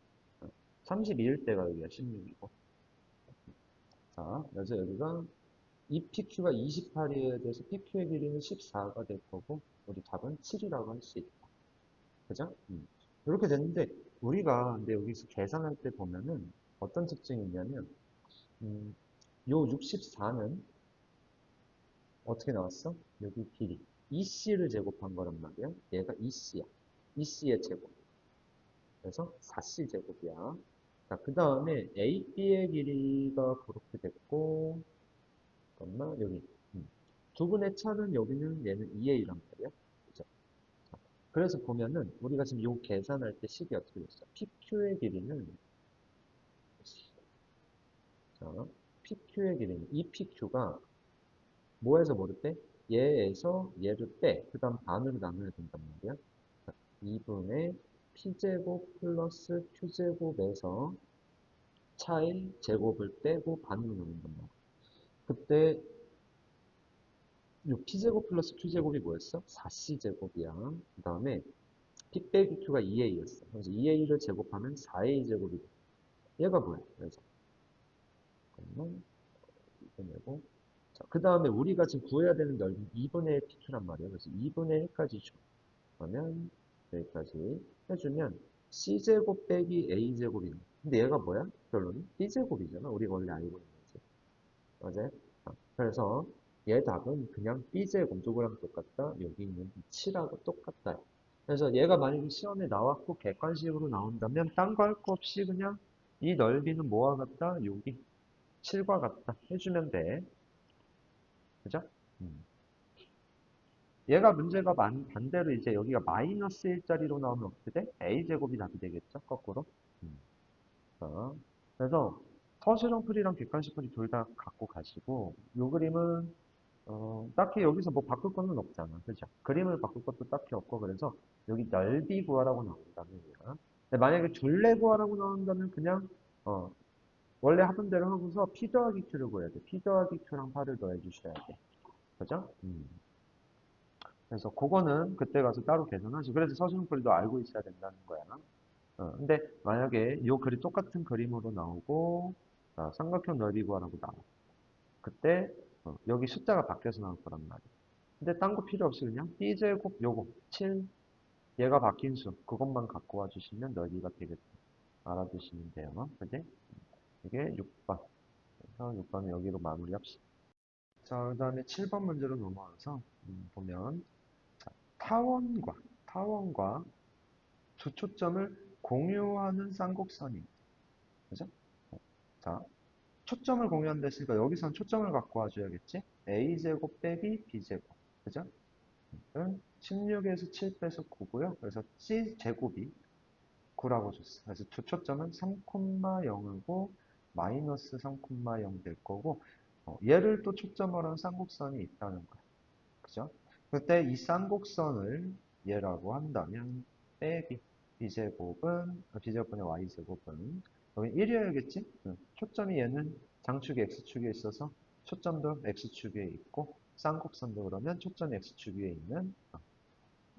A: 32일 때가 여기가 16이고. 자, 그래서 여기가 이 PQ가 28이어야 돼서 PQ의 길이는 14가 될 거고, 우리 답은 7이라고 할 수 있다. 그죠? 이렇게 됐는데, 우리가 근데 여기서 계산할 때 보면은 어떤 특징이 있냐면, 음, 요 64는 어떻게 나왔어? 여기 길이. EC를 제곱한 거란 말이야. 얘가 EC야. EC의 제곱. 그래서 4C 제곱이야. 자, 그 다음에 AB의 길이가 그렇게 됐고, 잠깐만, 여기. 두 분의 차는 여기는 얘는 2A란 말이야. 그죠? 자, 그래서 보면은, 우리가 지금 요 계산할 때 식이 어떻게 됐어? PQ의 길이는, 자, PQ의 길이는, 이 PQ가 뭐에서 뭐를 빼? 얘에서 얘를 빼. 그 다음 반으로 나눠야 된단 말이야. 2분의 p제곱 플러스 q제곱에서 차의 제곱을 빼고 반으로 나눈단 말이야. 그때 이 p제곱 플러스 q제곱이 뭐였어? 4c제곱이야. 그 다음에 p 빼기 q가 2a였어. 그래서 2a를 제곱하면 4a제곱이 돼. 얘가 뭐야? 그래서 잠깐만 이거 내고 자, 그 다음에 우리가 지금 구해야 되는 넓이는 2분의 1 pq란 말이야. 그래서 2분의 1까지 줘. 그러면 여기까지 해주면 C제곱 빼기 A제곱이 나. 근데 얘가 뭐야? 결론은 B제곱이잖아. 우리가 원래 알고 있는 거지. 맞아요? 그래서 얘 답은 그냥 B제곱 누구랑 똑같다? 여기 있는 7하고 똑같다. 그래서 얘가 만약에 시험에 나왔고 객관식으로 나온다면 딴 거 할 거 없이 그냥 이 넓이는 뭐와 같다? 여기 7과 같다. 해주면 돼. 그죠? 음. 얘가 문제가 반대로 이제 여기가 마이너스 1짜리로 나오면 어떻게 돼? a제곱이 답이 되겠죠? 거꾸로. 음. 자, 그래서 서술형 풀이랑 객관식 풀이 둘 다 갖고 가시고 요 그림은 딱히 여기서 뭐 바꿀 거는 없잖아. 그죠? 그림을 바꿀 것도 딱히 없고 그래서 여기 넓이 구하라고 나온다면이야. 근데 만약에 둘레 구하라고 나온다면 그냥 어, 원래 하던 대로 하고서 P 더하기 Q를 구해야 돼. P 더하기 Q랑 8을 더해 주셔야 돼. 그죠? 그래서 그거는 그때 가서 따로 계산하시고, 그래서 서술형풀이도 알고 있어야 된다는 거야. 근데 만약에 이 그림 똑같은 그림으로 나오고, 삼각형 넓이 구하라고 나와. 그때 여기 숫자가 바뀌어서 나올 거란 말이야. 근데 딴 거 필요 없이 그냥 b제곱 요거 7 얘가 바뀐 수 그것만 갖고 와주시면 넓이가 되겠다. 알아두시면 돼요. 그지? 이게 6번. 그래서 6번은 여기로 마무리합시다. 자, 그 다음에 7번 문제로 넘어와서 보면 자, 타원과 두 초점을 공유하는 쌍곡선이 그죠? 자, 초점을 공유한다 했으니까 여기선 초점을 갖고 와줘야겠지? a제곱 빼기 b제곱 그죠? 16에서 7 빼서 9고요. 그래서 c제곱이 9라고 줬어. 그래서 두 초점은 3,0이고 마이너스 3,0 될 거고 얘를 또 초점으로 한 쌍곡선이 있다는 거야. 그죠? 그때 이 쌍곡선을 얘라고 한다면 빼기 b제곱분의 y제곱은 여기 1이어야겠지? 초점이 얘는 장축이 x축에 있어서 초점도 x축에 있고 쌍곡선도 그러면 초점이 x축 위에 있는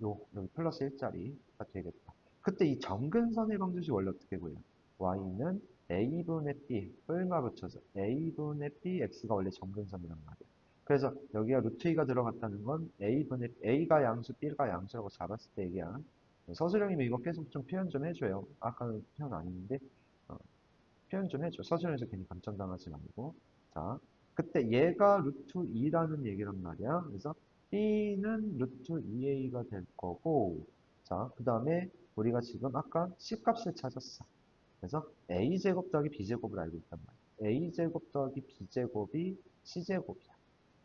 A: 여기 플러스 1짜리가 되겠다. 그때 이 점근선의 방정식 원래 어떻게 보여? y는 a분의 b 얼마 붙여서 a분의 b x가 원래 점근선이란 말이야. 그래서 여기가 루트 2가 들어갔다는 건 a분의 a가 양수 b가 양수라고 잡았을 때 얘기야. 서술형이면 이거 계속 좀 표현 좀 해줘요. 아까는 표현 안 했는데 어, 표현 좀 해줘. 서술형에서 괜히 감점당하지 말고. 자, 그때 얘가 루트 2라는 얘기란 말이야. 그래서 b는 루트 2a가 될 거고, 자, 그 다음에 우리가 지금 아까 C값을 찾았어. 그래서 a제곱 더하기 b제곱을 알고 있단 말이야. a제곱 더하기 b제곱이 c제곱이야.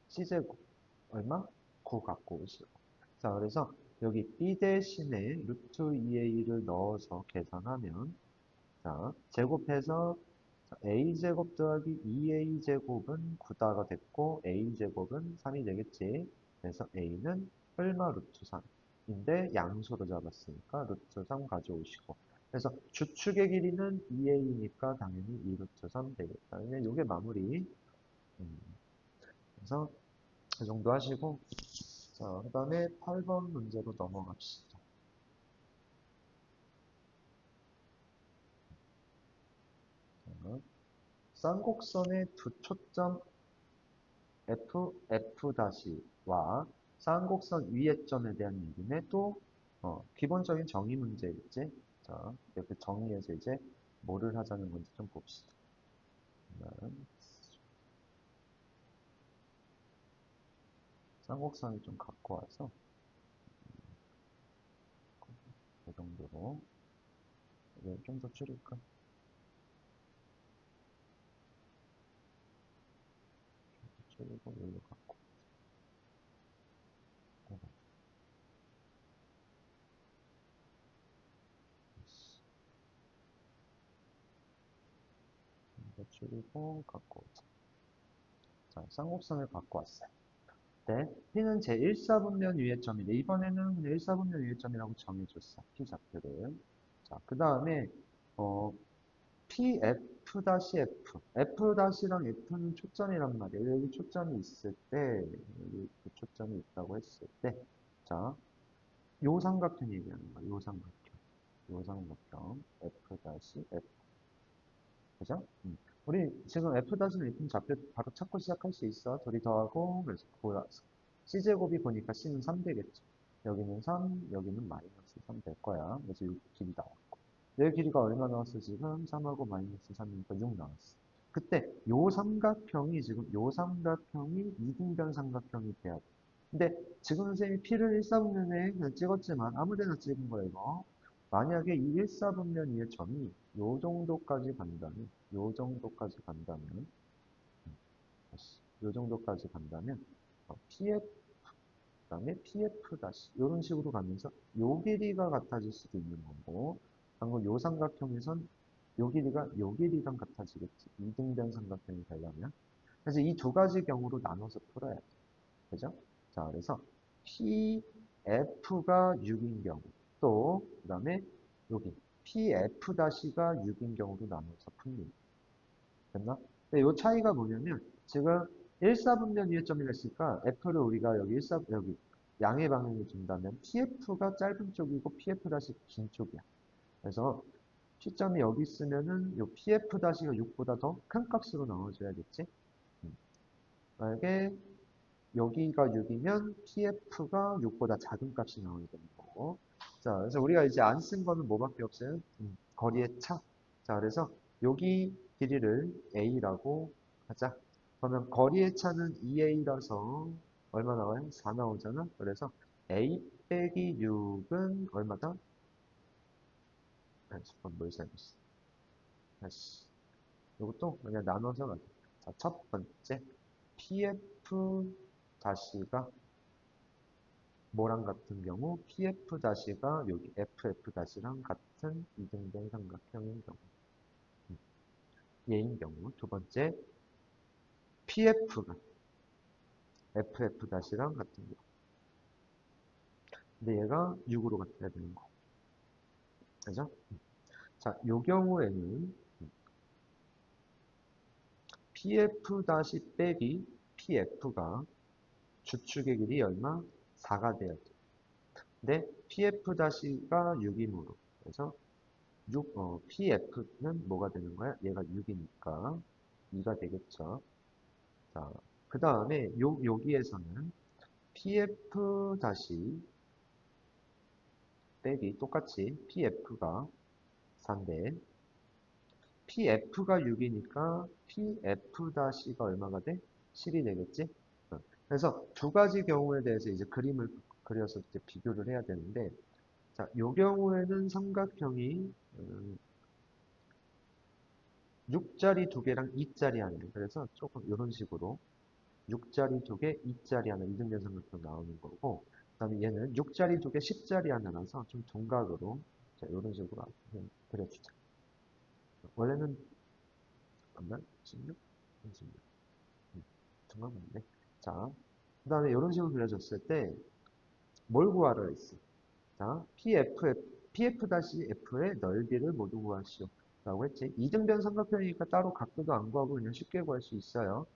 A: c제곱. 얼마? 9 갖고 오시고. 자, 그래서 여기 b 대신에 루트 2a를 넣어서 계산하면 자, 제곱해서 a제곱 더하기 2a제곱은 9다가 됐고 a제곱은 3이 되겠지. 그래서 a는 얼마 루트 3인데 양수로 잡았으니까 루트 3 가져오시고 그래서 주축의 길이는 2a니까 당연히 2 루트 3 되겠다. 그러면 이게 마무리. 음, 그래서 그 정도 하시고 자, 그 다음에 8번 문제로 넘어갑시다. 자, 쌍곡선의 두 초점 F'-와 쌍곡선 위의 점에 대한 얘기네. 또 기본적인 정의 문제겠지. 자, 이렇게 정의해서 이제 뭐를 하자는 건지 좀 봅시다. 쌍곡선을 좀 갖고 와서 이 정도로 좀 더 줄일까? 줄이고 여기로 갖고 좀더 줄이고 갖고 오자. 자, 쌍곡선을 갖고 왔어요. 네, P는 제1사분면 위의 점이래. 이번에는 그냥 1사분면 위의 점이라고 정해줬어. P 좌표를. 자, 그 다음에 어, PF-F. F-랑 F는 초점이란 말이에요. 여기 초점이 있을 때, 여기 초점이 있다고 했을 때, 자, 요 삼각형 얘기하는 거야. 요 삼각형. 요 삼각형. F-F. 그죠? 우리 지금 F'는 F는 좌표 바로 찾고 시작할 수 있어. 둘이 더하고, 그래서 보여서. C제곱이 보니까 C는 3 되겠죠. 여기는 3, 여기는 마이너스 3 될 거야. 그래서 이 길이 나왔고. 여기 길이가 얼마 나왔어, 지금? 3하고 마이너스 3이니까 6 나왔어. 그때 요 삼각형이 지금 요 삼각형이 이등변 삼각형이 돼야 돼. 근데 지금 선생님이 P를 1사분면에 그냥 찍었지만 아무 데나 찍은 거예요, 이거. 만약에 이 1사분면 위의 점이 요 정도까지 간다면, 요 정도까지 간다면, 요 정도까지 간다면, PF, 그 다음에 PF 다시, 이런 식으로 가면서 요 길이가 같아질 수도 있는 거고, 방금 요 삼각형에선 요 길이가 요 길이랑 같아지겠지. 이등변 삼각형이 되려면. 그래서 이 두 가지 경우로 나눠서 풀어야 돼. 그죠? 자, 그래서 PF가 6인 경우, 또, 그 다음에 여기 PF-가 6인 경우로 나눠서 풉니다. 됐나? 근데 이 차이가 뭐냐면, 지금 1사분면 위에 점이 있으니까 F를 우리가 여기 여기 양의 방향을 준다면 PF가 짧은 쪽이고 PF 다시 긴 쪽이야. 그래서 시점이 여기 있으면은 요 PF 다시가 6보다 더 큰 값으로 나와줘야겠지? 만약에 여기가 6이면 PF가 6보다 작은 값이 나와야 되는 거고. 자, 그래서 우리가 이제 안 쓴 거는 뭐밖에 없어요? 거리의 차. 자, 그래서 여기 길이를 A라고 하자. 그러면 거리의 차는 2A라서 얼마 나와요? 4 나오잖아. 그래서 A 빼기 6은 얼마다? 아, 잠깐 뭘 잘못했어. 다시. 이것도 그냥 나눠서 가자. 자, 첫 번째. PF 다시가 뭐랑 같은 경우 PF 다시가 여기 FF 다시랑 같은 이등변 삼각형인 경우 얘인 경우 두 번째 PF가 FF 다시랑 같은 경우 근데 얘가 6으로 같아야 되는 거 그죠? 자, 요 경우에는 PF 다시 빼기 PF가 주축의 길이 얼마? 4가 돼야 돼. 근데 PF 다시가 6이므로 그래서 PF는 뭐가 되는 거야? 얘가 6이니까 2가 되겠죠. 자, 그 다음에 여기에서는 PF 다시 빼기 똑같이 PF가 4인데 PF가 6이니까 PF 다시가 얼마가 돼? 7이 되겠지? 그래서 두 가지 경우에 대해서 이제 그림을 그려서 이제 비교를 해야 되는데 자, 요 경우에는 삼각형이 6자리 두 개랑 2자리 하나 그래서 조금 이런 식으로 6자리 두 개, 2자리 하나 이등변 삼각형 나오는 거고 그 다음에 얘는 6자리 두 개, 10자리 하나라서 좀 둔각으로 자, 이런 식으로 그려주자. 원래는 잠깐만 16? 36 둔각 맞네. 자, 그 다음에 이런 식으로 그려줬을 때 뭘 구하라 했어? 자, PF-F의 넓이를 모두 구하시오. 라고 했지. 이등변 삼각형이니까 따로 각도도 안 구하고 그냥 쉽게 구할 수 있어요.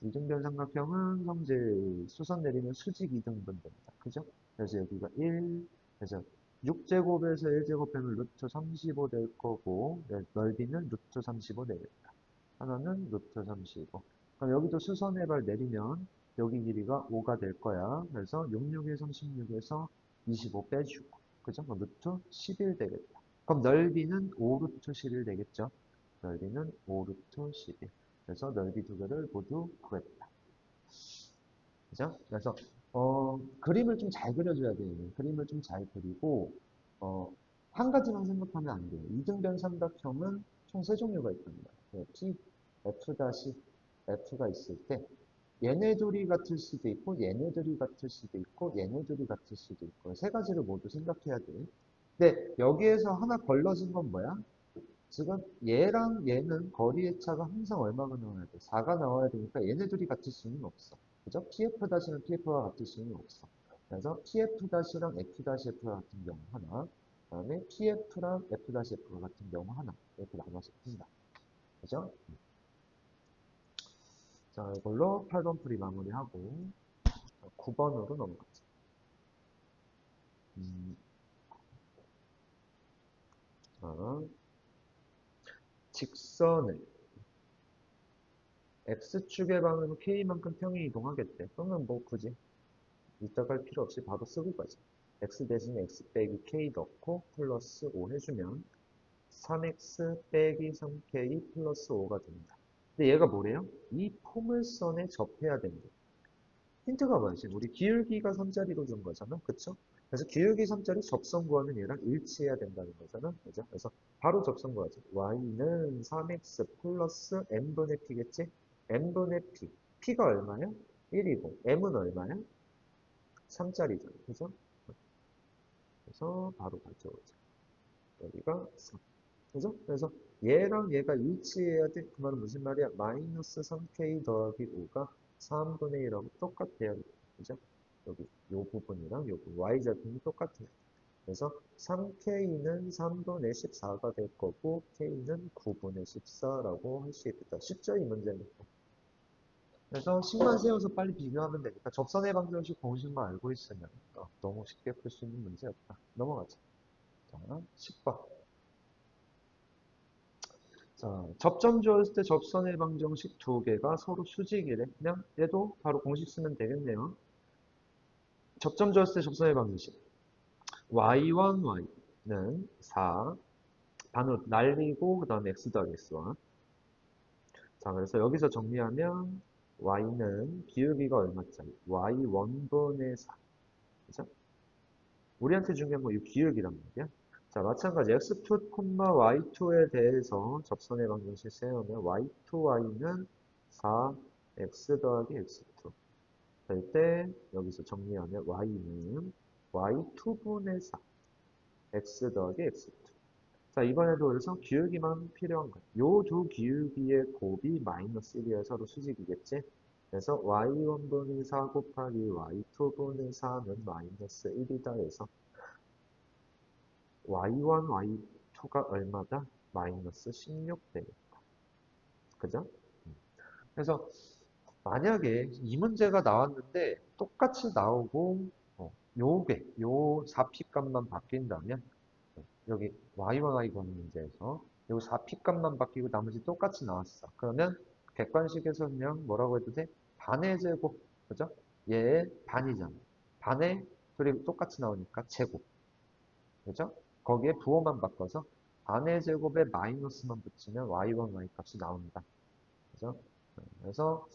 A: 이등변 삼각형은 성질 수선 내리면 수직 이등분 됩니다. 그죠? 그래서 여기가 1, 그래서 6제곱에서 1제곱하면 루트 35 될 거고, 네, 넓이는 루트 35 되겠다. 하나는 루트 35. 그럼 여기도 수선의 발 내리면 여기 길이가 5가 될 거야. 그래서 66에 36에서 25 빼주고. 그죠? 그럼 루트 11 되겠다. 그럼 넓이는 5 루트 11 되겠죠? 넓이는 5 루트 11. 그래서 넓이 두 개를 모두 구했다. 그죠? 그래서 그림을 좀 잘 그려줘야 돼요. 그림을 좀 잘 그리고 어, 한 가지만 생각하면 안 돼요. 이등변 삼각형은 총 세 종류가 있답니다. P, F'가 있을 때 얘네들이 같을 수도 있고 얘네들이 같을 수도 있고 얘네들이 같을 수도 있고 세 가지를 모두 생각해야 돼. 근데 여기에서 하나 걸러진 건 뭐야? 지금 얘랑 얘는 거리의 차가 항상 얼마가 나와야 돼? 4가 나와야 되니까 얘네들이 같을 수는 없어. 그죠? PF-는 PF와 같을 수는 없어. 그래서 PF-랑 F-F와 같은 경우 하나, 그 다음에 PF랑 F-F와 같은 경우 하나, 이렇게 나눠서 푼다. 그죠? 자, 이걸로 8번 풀이 마무리하고 9번으로 넘어가자. 음, 자, 직선을 X축의 방향으로 K만큼 평행 이동하겠대. 그러면 뭐 굳이 이따 갈 필요 없이 바로 쓰고 가자. X 대신에 X 빼기 K 넣고 플러스 5 해주면 3X 빼기 3K 플러스 5가 됩니다. 근데 얘가 뭐래요? 이 포물선에 접해야 된대. 힌트가 뭐지? 우리 기울기가 3자리로 준 거잖아. 그쵸? 그래서 기울기 3자리 접선 구하면 얘랑 일치해야 된다는 거잖아. 그죠? 그래서 바로 접선 구하자. y는 3x 플러스 n분의 p겠지? n분의 p. p가 얼마야? 1이고 m은 얼마야? 3짜리잖아. 그죠? 그래서 바로 가져오자. 여기가 3. 그죠? 그래서 얘랑 얘가 일치해야 돼. 그 말은 무슨 말이야? 마이너스 3k 더하기 5가 3분의 1하고 똑같아야 돼. 그죠? 여기 요 부분이랑 요 부분 y좌표는 똑같아요. 그래서 3k는 3분의 14가 될 거고 k는 9분의 14라고 할 수 있겠다. 쉽죠? 이 문제는. 그래서 식만 세워서 빨리 비교하면 되니까 접선의 방정식 공식만 알고 있으면 너무 쉽게 풀 수 있는 문제였다. 넘어가자. 자, 10번. 자, 접점 주었을 때 접선의 방정식 두 개가 서로 수직이래. 그냥 얘도 바로 공식 쓰면 되겠네요. 접점 주었을 때 접선의 방정식. y1, y는 4, 반으로 날리고 그 다음에 x 더하기 x1. 자, 그래서 여기서 정리하면 y는 기울기가 얼마짜리? y1분의 4. 그죠? 우리한테 중요한 건 이 기울기란 말이야. 자, 마찬가지 x2, y2에 대해서 접선의 방정식 세우면 y2, y는 4, x 더하기 x2. 될 때 여기서 정리하면 y는 y2분의 4, x 더하기 x2. 자, 이번에도 그래서 기울기만 필요한 거야. 요 두 기울기의 곱이 마이너스 1이어서 서로 수직이겠지? 그래서 y1분의 4 곱하기 y2분의 4는 마이너스 1이다 해서 y1, y2가 얼마다? 마이너스 16 되겠다. 그죠? 그래서 만약에 이 문제가 나왔는데 똑같이 나오고 요 4p 값만 바뀐다면 여기 y1, y1 문제에서 요 4p 값만 바뀌고 나머지 똑같이 나왔어. 그러면 객관식에서 그냥 뭐라고 해도 돼? 반의 제곱. 그죠? 얘의 반이잖아. 반의 그리고 똑같이 나오니까 제곱. 그죠? 거기에 부호만 바꿔서 반의 제곱에 마이너스만 붙이면 y1, y 값이 나온다. 그죠? 그래서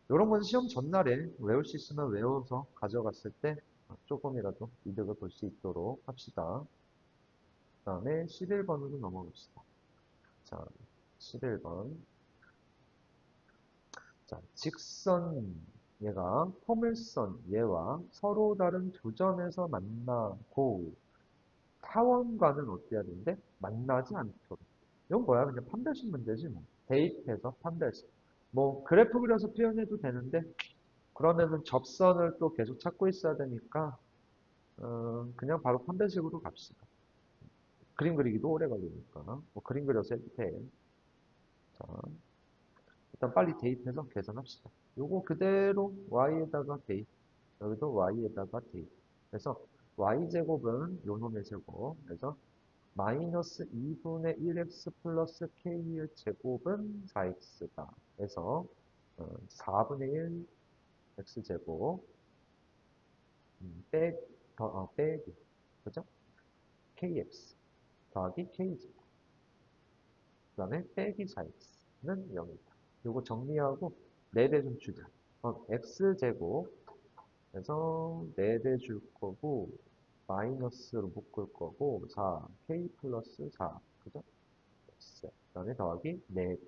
A: 이런 건 시험 전날에 외울 수 있으면 외워서 가져갔을 때 조금이라도 이득을 볼 수 있도록 합시다. 그 다음에 11번으로 넘어갑시다. 자, 11번. 자, 직선 얘가 포물선 얘와 서로 다른 두 점에서 만나고 타원과는 어때야 되는데? 만나지 않도록. 이건 뭐야? 그냥 판별식 문제지 뭐. 대입해서 판별식. 뭐 그래프 그려서 표현해도 되는데 그러면은 접선을 또 계속 찾고 있어야 되니까 그냥 바로 판별식으로 갑시다. 그림 그리기도 오래 걸리니까 뭐 그림 그려서 해도 돼. 자, 일단 빨리 대입해서 계산합시다. 요거 그대로 y에다가 대입. 여기도 y에다가 대입. 그래서 y제곱은 요 놈의 제곱. 그래서 마이너스 2분의 1x 플러스 k의 제곱은 4x다. 그래서 4분의 1 x제곱 빼기 그죠? kx 더하기 k제곱 그 다음에 빼기 4x는 0이다. 요거 정리하고 4배 좀 주자. x제곱 그래서 4배 줄 거고 마이너스로 묶을 거고 4 k 플러스 4 그죠? x 그 다음에 더하기 4배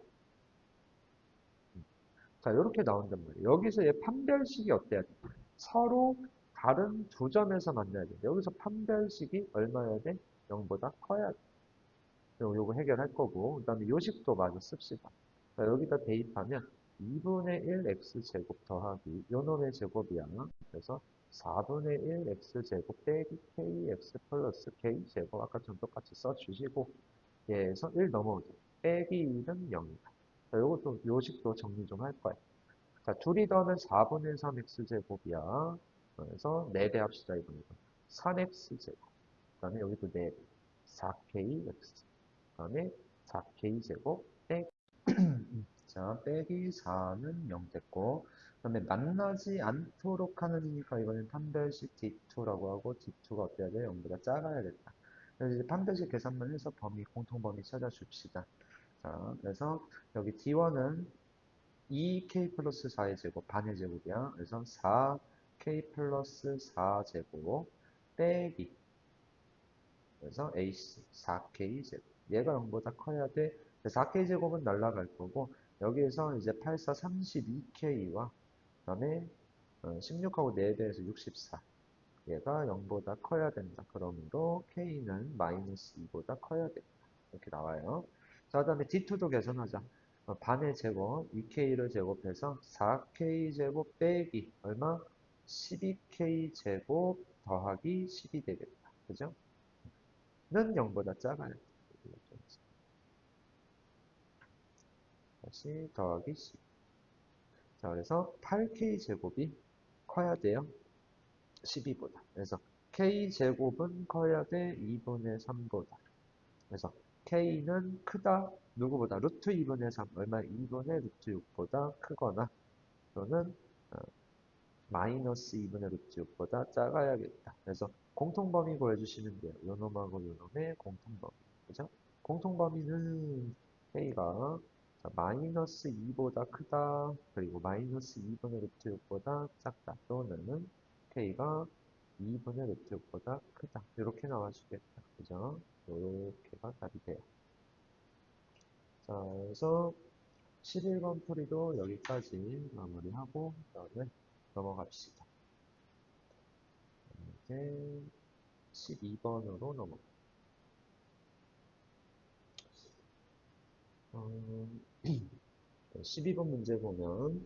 A: 자 이렇게 나온단 말이에요. 여기서 얘 판별식이 어때야 돼? 서로 다른 두 점에서 만나야 돼. 여기서 판별식이 얼마여야 돼? 0보다 커야 돼. 요거 해결할 거고 그 다음에 요식도 마저 씁시다. 자, 여기다 대입하면 2분의 1 x제곱 더하기 요놈의 제곱이야. 그래서 4분의 1 x제곱 빼기 kx 플러스 k제곱 아까처럼 똑같이 써주시고 얘에서 1 넘어오죠. 빼기 1은 0이다. 자, 요것도 요식도 정리 좀 할 거야. 자, 둘이 더하면 4분의 3x제곱이야. 그래서 4배 합시다, 이번에도. 3x제곱. 그 다음에 여기도 4배. 4kx. 그 다음에 4k제곱 빼기. 자, 빼기 4는 0 됐고. 그 다음에 만나지 않도록 하느니까 이번엔 판별식 D2라고 하고 D2가 어때야 돼? 0보다 작아야겠다. 그래서 이제 판별식 계산만 해서 공통범위 찾아줍시다. 자, 그래서 여기 D1은 2k 플러스 4의 제곱, 반의 제곱이야. 그래서 4k 플러스 4제곱 빼기. 그래서 AC 4k 제곱. 얘가 0보다 커야 돼. 4k 제곱은 날라갈 거고 여기에서 이제 8, 4, 32k와 그다음에 16하고 4배에서 64. 얘가 0보다 커야 된다. 그러므로 k는 마이너스 2보다 커야 된다. 이렇게 나와요. 자, 그 다음에 D2도 계산하자. 반의 제곱, 2k를 제곱해서 4k 제곱 빼기 얼마? 12k 제곱 더하기 10이 되겠다. 그죠? 는 0보다 작아야 돼. 다시 더하기 10. 자, 그래서 8K제곱이 커야 돼요. 12보다. 그래서 K제곱은 커야 돼. 2분의 3보다. 그래서 K는 크다. 누구보다? 루트 2분의 3. 얼마? 2분의 루트 6보다 크거나 또는 마이너스 2분의 루트 6보다 작아야겠다. 그래서 공통범위 구해주시면 돼요. 요놈하고 요놈의 공통범위. 그죠? 공통범위는 K가 마이너스 2보다 크다. 그리고 마이너스 2분의 루트 6보다 작다. 또는 K가 2분의 루트 6보다 크다. 이렇게 나와주겠다. 그죠? 이렇게가 답이 돼요. 자, 그래서 11번 풀이도 여기까지 마무리하고 그다음에 넘어갑시다. 이제 12번으로 넘어가. 12번 문제 보면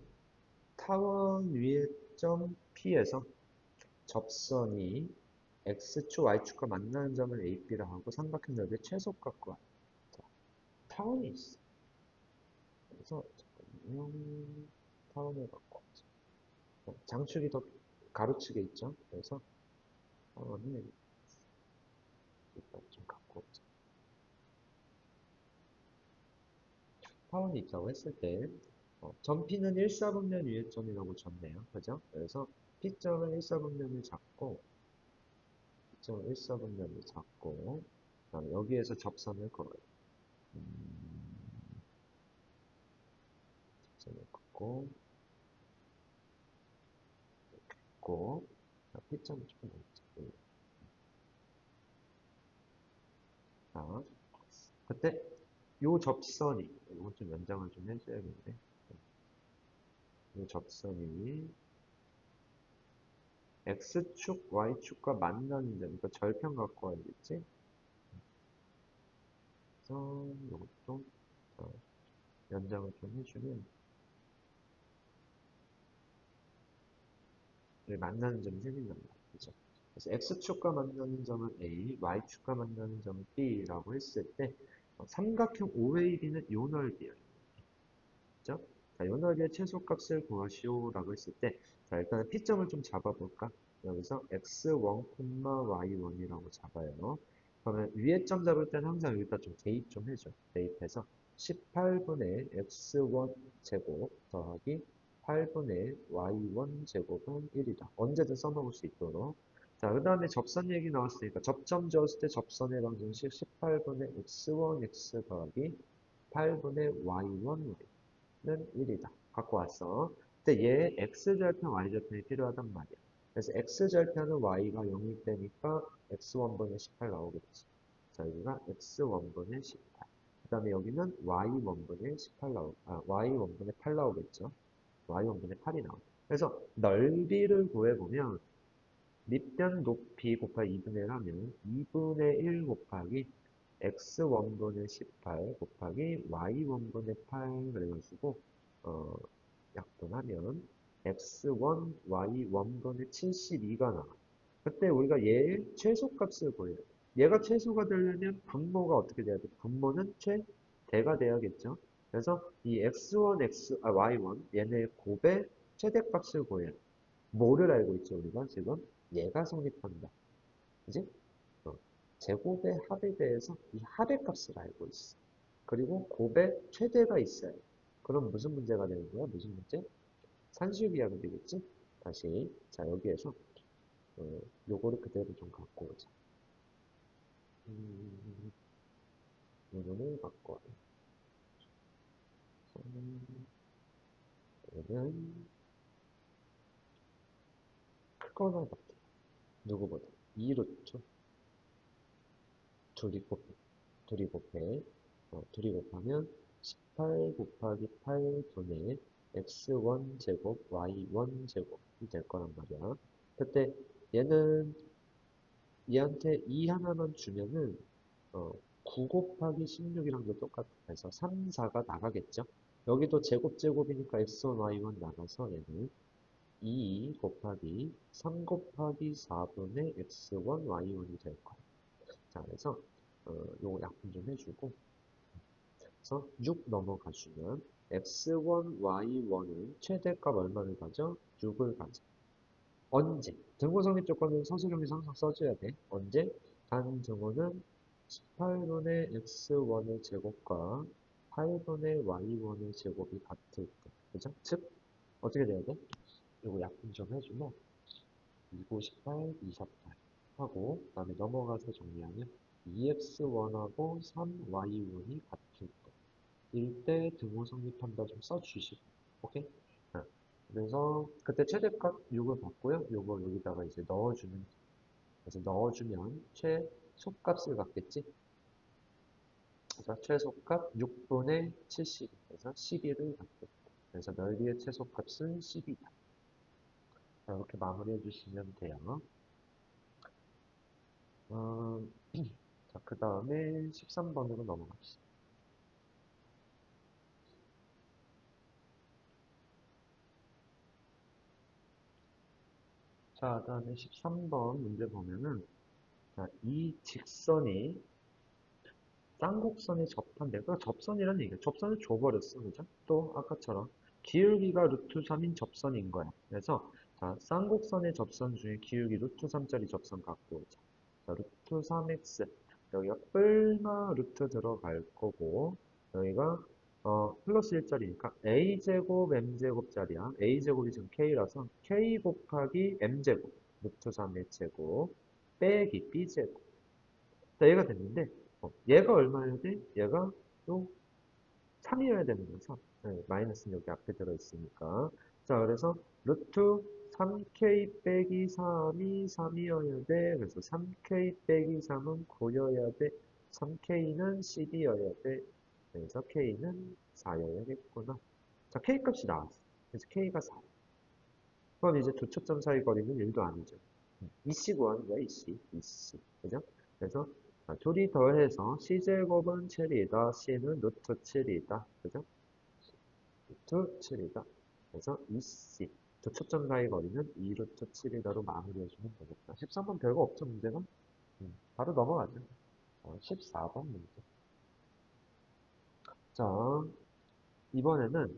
A: 타원 위의 점 P에서 접선이 X축, Y축과 만나는 점을 A, B라 하고 삼각형 넓이의 최소값과 타원이 있어. 그래서 잠깐만요. 타원을 갖고 왔죠. 장축이 더 가로축에 있죠. 그래서 타원을 일단 좀 갖고 오죠. 타원이 있다고 했을 때 점 P는 1사분면 위의 점이라고 줬네요. 그죠? 그래서 P점은 1사분면을 잡고 P점은 1사분면을 잡고 그다음에 여기에서 접선을 걸어요. 접선을 걷고 고 P점이 조금 넓죠. 자, 그때 요 접선이 이건 좀 연장을 좀 해줘야겠네. 요 접선이 X축, Y축과 만나는 점, 그러니까 절편 갖고 와야겠지? 그래서 이것도 연장을 좀 해주면 만나는 점이 생긴단 말이죠. 그래서 X축과 만나는 점은 A, Y축과 만나는 점은 B라고 했을 때 삼각형 OAB는 요 넓이에요. 그죠? 자, 요 넓이의 최소값을 구하시오라고 했을 때 자, 일단은 P점을 좀 잡아볼까? 여기서 X1, Y1이라고 잡아요. 그러면 위에 점 잡을 때는 항상 여기다 좀 대입 좀 해줘. 대입해서 18분의 X1 제곱 더하기 8분의 Y1 제곱은 1이다. 언제든 써먹을 수 있도록. 자, 그 다음에 접선 얘기 나왔으니까 접점 지었을 때 접선의 방정식 18분의 X1, X 더하기 8분의 Y1, Y는 1이다. 갖고 왔어. 근데 얘 X절편, Y절편이 필요하단 말이야. 그래서 X절편은 Y가 0일 때니까 X1분의 18 나오겠지. 자, 여기가 X1분의 18. 그 다음에 여기는 Y1분의 18 Y1분의 8 나오겠죠. Y1분의 8이 나와. 그래서 넓이를 구해보면 밑변 높이 곱하기 2분의 1 하면 2분의 1 곱하기 x1분의 18 곱하기 y1분의 8 그래가지고 약분하면 x1, y1분의 72가 나와. 그때 우리가 얘의 최소값을 구해요. 얘가 최소가 되려면 분모가 어떻게 돼야 돼? 분모는 최대가 돼야겠죠. 그래서 이 x1, y1 얘네 곱의 최대값을 구해요. 뭐를 알고 있죠, 우리가 지금? 얘가 성립한다. 그지? 어, 제곱의 합에 대해서 이 합의 값을 알고 있어. 그리고 곱의 최대가 있어요. 그럼 무슨 문제가 되는 거야? 무슨 문제? 산수기하면 되겠지? 다시, 자, 여기에서, 요거를 그대로 좀 갖고 오자. 요거를 갖고 와요. 얘는 크거나 같아. 누구보다. 2루트. 둘이 곱, 둘이 곱해. 둘이 곱하면 18 곱하기 8분의 x1 제곱 y1 제곱이 될 거란 말이야. 그때 얘는 얘한테 2 하나만 주면은 9 곱하기 16이랑도 똑같아. 그래서 3, 4가 나가겠죠. 여기도 제곱이니까 x1, y1 나가서 얘는 2 곱하기 3 곱하기 4분의 x1, y1이 될 거야. 자, 그래서 요거 약분 좀 해주고 그래서 6 넘어가주면 x1, y1은 최대값 얼마를 가져? 6을 가져. 언제? 등호성립 조건은 서술형에서 항상 써줘야 돼. 언제? 단 등호는 18분의 x1의 제곱과 8분의 y1의 제곱이 같을 때. 그죠? 즉, 어떻게 돼야 돼? 이거 약분 좀 해주면 298, 248 하고 그다음에 넘어가서 정리하면 2x1하고 3y1이 같을 때. 일대 등호 성립한다 좀 써주시고. 오케이? 자, 그래서 그때 최대값 6을 받고요. 요거 여기다가 이제 넣어주면 돼. 그래서 넣어주면 최소값을 갖겠지? 그래서 최소값 6분의 70. 그래서 12를 갖겠다. 그래서 넓이의 최소값은 12다. 이렇게 마무리해 주시면 돼요. 어, 자, 그 다음에 13번으로 넘어갑시다. 자, 그 다음에 13번 문제 보면은, 자, 이 직선이 쌍곡선에 접한대. 그 접선이라는 얘기야. 접선을 줘버렸어. 그죠? 또, 아까처럼. 기울기가 루트 3인 접선인 거야. 그래서, 자, 쌍곡선의 접선 중에 기울기 루트 3짜리 접선 갖고 오자. 자, 루트 3x. 여기가 뿔마 루트 들어갈 거고, 여기가, 플러스 1짜리니까 a제곱 m제곱짜리야. a제곱이 지금 k라서 k 곱하기 m제곱. 루트 3의 제곱. 빼기 b제곱. 자, 얘가 됐는데, 얘가 얼마여야 돼? 얘가 또 3이어야 되는 거죠. 네, 마이너스는 여기 앞에 들어있으니까. 자, 그래서 루트 3k 빼기 3이 3이어야 돼. 그래서 3k 빼기 3은 9여야 돼. 3k는 10이어야 돼. 그래서 k는 4여야겠구나. 자, k 값이 나왔어. 그래서 k가 4. 그건 이제 두 초점 사이 거리는 1도 아니죠. 이씨 구하는 거야, 이씨. 이씨. 그죠? 그래서 둘이 더해서 c제곱은 7이다. c는 루트 7이다. 그죠? 루트 7이다. 그래서 이씨. 두 초점 사이 거리는 2 루트 7이다로 마무리해주면 되겠다. 13번 별거 없죠, 문제가? 바로 넘어가죠. 14번 문제. 자, 이번에는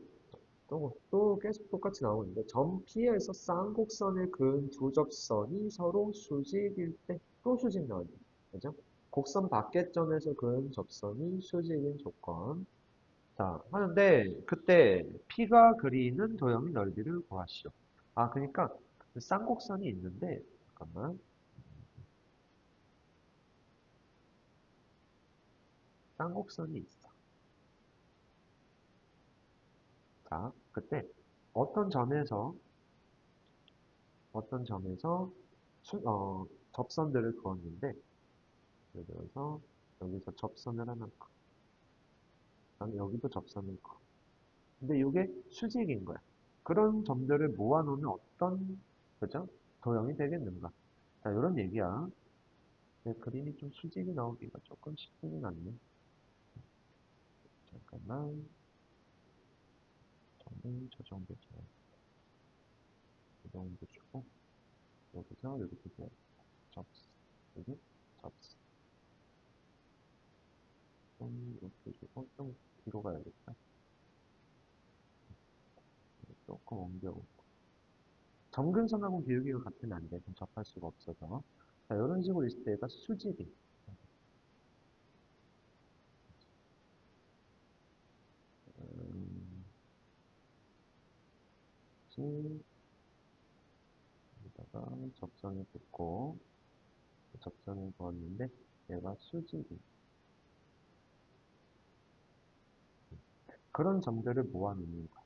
A: 또 계속 똑같이 나오는데 점 P에서 쌍곡선을 그은 두 접선이 서로 수직일 때 또 수직 나와요. 그죠? 곡선 밖에점에서 그은 접선이 수직인 조건. 자, 하는데 그때 P가 그리는 도형의 넓이를 구하시오. 아, 그러니까 그 쌍곡선이 있는데 잠깐만. 쌍곡선이 있어. 자, 그때 어떤 점에서 어떤 점에서 접선들을 그었는데 예를 들어서 여기서 접선을 하나 그어. 그다음에 여기도 접선을 그어. 근데 이게 수직인 거야. 그런 점들을 모아놓으면 어떤 그죠? 도형이 되겠는가? 자, 이런 얘기야. 그림이 좀 수직이 나오기가 조금 쉽지는 않네. 잠깐만. 저는 저 정도 줘야 이 정도 주고 여기서 이렇게 돼야 접스. 여기 접스. 좀 이렇게 주고 좀 뒤로 가야겠다. 조금 옮겨오고. 점근선하고 기울기가 같으면 안 돼. 그럼 접할 수가 없어서. 자, 이런 식으로 있을 때 얘가 수직이. 음, 수, 여기다가 접선을 긋고, 접선을 그었는데, 얘가 수직이. 그런 점들을 모아놓는 거야.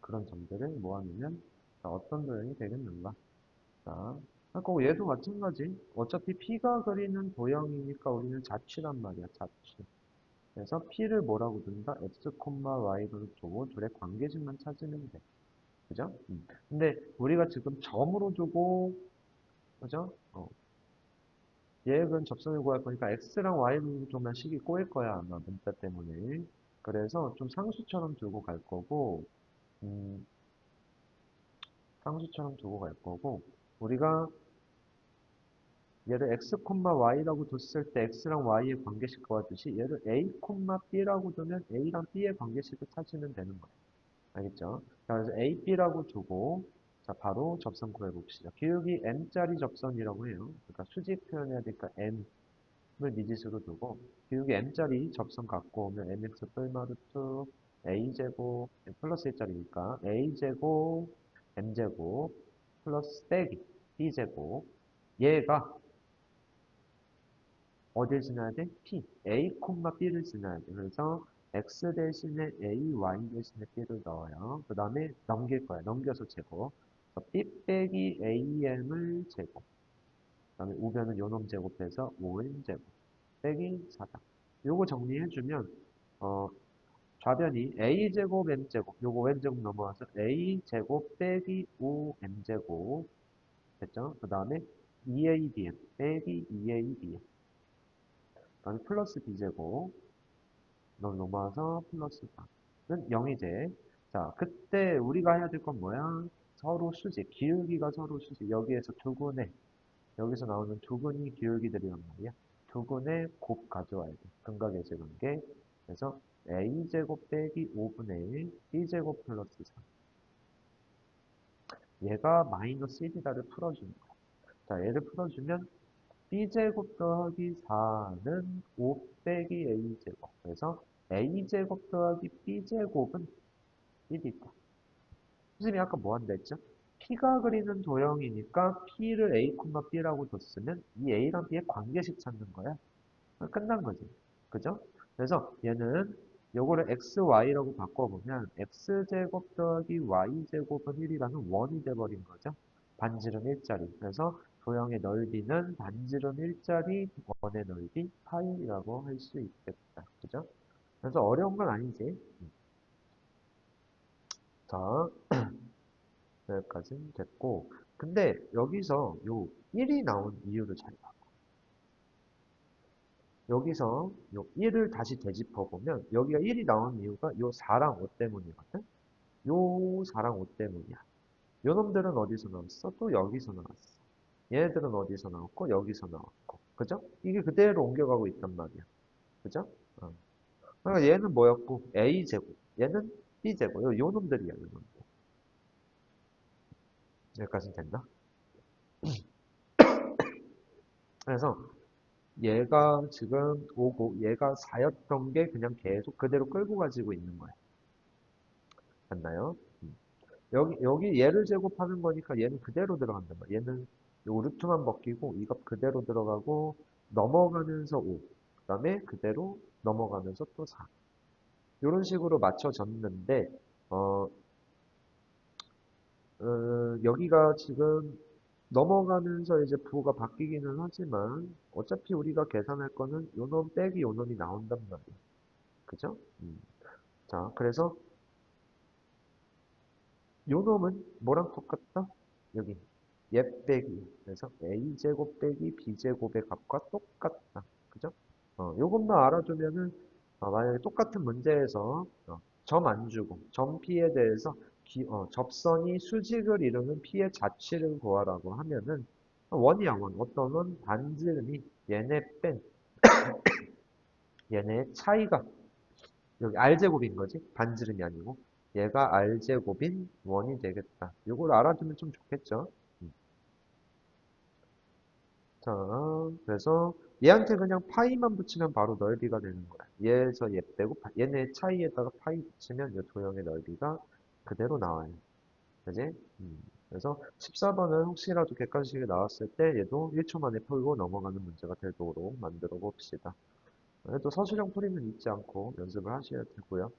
A: 그런 점들을 모아놓으면, 자, 어떤 도형이 되겠는가? 자, 그리고 얘도 마찬가지. 어차피 P가 그리는 도형이니까 우리는 자취란 말이야, 자취. 그래서 P를 뭐라고 부른다? X, Y를 두고 둘의 관계식만 찾으면 돼. 그죠? 근데 우리가 지금 점으로 두고, 그죠? 얘는 접선을 구할 거니까 X랑 Y는 좀만 식이 꼬일 거야, 아마 문자 때문에. 그래서 좀 상수처럼 두고 갈 거고, 음, 상수처럼 두고 갈 거고, 우리가 얘를 x, y라고 뒀을 때 x랑 y의 관계식 그와듯이 얘를 a, b라고 두면 a랑 b의 관계식을 찾으면 되는 거예요. 알겠죠? 자, 그래서 a, b라고 두고 자, 바로 접선 구해봅시다. 기울기 m짜리 접선이라고 해요. 그러니까 수직 표현해야 되니까 m을 미지수로 두고 기울기 m짜리 접선 갖고 오면 mx 뿔마루트 a제곱 플러스 1짜리니까 a제곱 m제곱 플러스 빼기 b제곱 얘가 어딜 지나야 돼? P, A, B를 지나야 돼. 그래서 X 대신에 A, Y 대신에 B를 넣어요. 그 다음에 넘길 거야. 넘겨서 제곱. 그래서 B 빼기 AM을 제곱. 그 다음에 우변은 요놈 제곱해서 5N 제곱. 빼기 4다. 요거 정리해주면, 어, 좌변이 A제곱, M제곱. 요거 N제곱 넘어와서 A제곱 빼기 5M제곱. 됐죠? 그 다음에 2ABM 빼기 2ABM. 그다음에 플러스 b제곱 넘어와서 플러스 4는 0이제 자 그때 우리가 해야 될 건 뭐야? 서로 수직 기울기가 서로 수직 여기에서 두근의 여기서 나오는 두근이 기울기들이란 말이야. 두근의 곱 가져와야 돼. 근각의 관계. 그래서 a제곱 빼기 5분의 1 b제곱 플러스 3 얘가 마이너스 1이다를 풀어주는 거야. 자 얘를 풀어주면 b제곱 더하기 4는 5 빼기 a제곱. 그래서 a제곱 더하기 b제곱은 1이다. 선생님이 아까 뭐 한다 했죠? p가 그리는 도형이니까 p를 a, b라고 뒀으면 이 a랑 b의 관계식 찾는 거야. 끝난 거지. 그죠? 그래서 얘는 요거를 x, y라고 바꿔보면 x제곱 더하기 y제곱은 1이라는 원이 돼버린 거죠. 반지름 1짜리. 그래서 도형의 넓이는 반지름 1짜리 원의 넓이 파이라고 할 수 있겠다. 그죠? 그래서 어려운 건 아니지. 자, 여기까지는 됐고. 근데 여기서 요 1이 나온 이유를 잘 봐. 여기서 요 1을 다시 되짚어 보면 여기가 1이 나온 이유가 요 4랑 5 때문이거든. 요 4랑 5 때문이야. 요 놈들은 어디서 나왔어? 또 여기서 나왔어. 얘네들은 어디서 나왔고 여기서 나왔고. 그죠? 이게 그대로 옮겨가고 있단 말이야. 그죠? 어. 그러니까 얘는 뭐였고 A제곱. 얘는 B제곱. 요 놈들이야. 요 놈들. 여기까지는 됐나? 그래서 얘가 지금 5고 얘가 4였던 게 그냥 계속 그대로 끌고 가지고 있는 거야. 맞나요? 여기 얘를 제곱하는 거니까 얘는 그대로 들어간단 말이야. 얘는 요 루트만 벗기고 이거 그대로 들어가고 넘어가면서 5. 그 다음에 그대로 넘어가면서 또 4. 이런 식으로 맞춰졌는데 어, 여기가 지금 넘어가면서 이제 부호가 바뀌기는 하지만 어차피 우리가 계산할 거는 요놈 빼기 요놈이 나온단 말이야. 그죠? 자, 그래서 요놈은 뭐랑 똑같다? 여기 얘 빼기 그래서 a제곱 빼기 b제곱의 값과 똑같다. 그죠? 요것만 알아두면은 만약에 똑같은 문제에서 점 안 주고 점 p에 대해서 접선이 수직을 이루는 p의 자취를 구하라고 하면은 원이야 원. 어떤 원? 반지름이 얘네 뺀 얘네의 차이가 여기 r제곱인 거지. 반지름이 아니고 얘가 r제곱인 원이 되겠다. 이걸 알아두면 좀 좋겠죠. 음. 자, 그래서 얘한테 그냥 파이만 붙이면 바로 넓이가 되는 거야. 얘에서 얘 빼고 얘네 차이에다가 파이 붙이면 이 도형의 넓이가 그대로 나와요. 그지? 그래서 14번은 혹시라도 객관식이 나왔을 때 얘도 1초 만에 풀고 넘어가는 문제가 되도록 만들어 봅시다. 또 서술형 풀이는 잊지 않고 연습을 하셔야 되고요.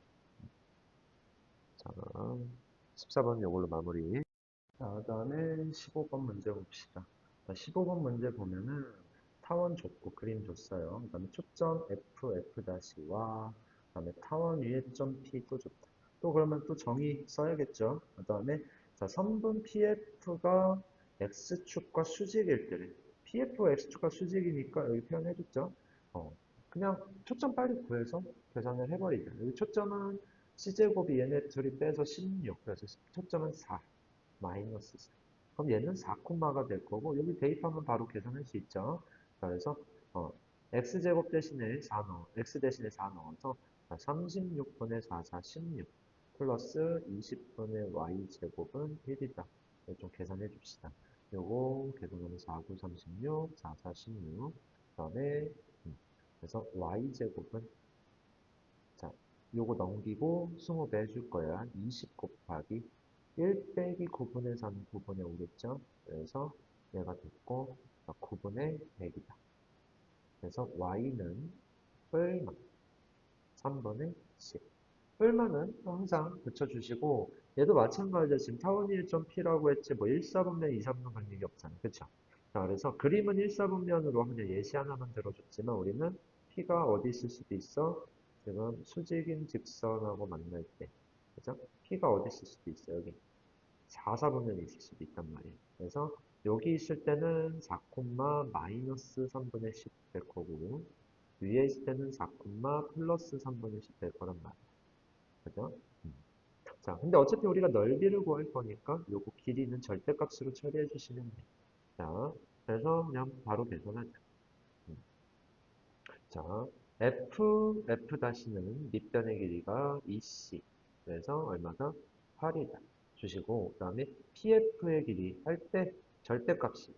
A: 자, 14번 이걸로 마무리. 자, 그다음에 15번 문제 봅시다. 자, 15번 문제 보면은 타원 줬고 그림 줬어요. 그다음에 초점 F, F'와 그다음에 타원 위에 점 P 또 줬다. 또 그러면 또 정의 써야겠죠. 그다음에 자, 선분 PF가 X축과 수직일 때래. PF가 X축과 수직이니까 여기 표현해줬죠. 그냥 초점 빨리 구해서 계산을 해버리자. 여기 초점은 C제곱이 얘네 둘이 빼서 16. 그래서 초점은 4. 마이너스 4. 그럼 얘는 4콤마가 될 거고 여기 대입하면 바로 계산할 수 있죠. 자, 그래서 어, x제곱 대신에 4 넣어 x 대신에 4 넣어서 36분의 4, 4, 16 플러스 20분의 y제곱은 1이다. 좀 계산해 줍시다. 요거 계산하면 4, 9, 36, 4, 4, 16. 그 다음에 그래서 y제곱은 자, 요거 넘기고 20배 해줄 거야. 20 곱하기 1 빼기 9분의 4는 9분의 5겠죠? 그래서 얘가 됐고 9분의 100이다. 그래서 y는 얼마? 3분의 10. 얼마는 항상 붙여주시고 얘도 마찬가지야. 지금 타원이 1.p라고 했지 뭐 1사분면, 2사분면 그런 얘기 없잖아. 그쵸? 자, 그래서 그림은 1사분면으로 그냥 예시 하나만 들어줬지만 우리는 p가 어디 있을 수도 있어? 지금 수직인 직선하고 만날 때. 그죠? p가 어디 있을 수도 있어. 여기. 4사분면이 있을 수도 있단 말이에요. 그래서 여기 있을 때는 4, 마이너스 3분의 10 될 거고 위에 있을 때는 4, 플러스 3분의 10 될 거란 말이에요. 그죠? 자, 근데 어차피 우리가 넓이를 구할 거니까 요거 길이는 절대값으로 처리해 주시면 돼요. 자, 그래서 그냥 바로 계산하자. 음. 자, f'-는 밑변의 길이가 2c. 그래서 얼마다? 8이다. 주시고, 그 다음에 pf의 길이 할 때 절대값이.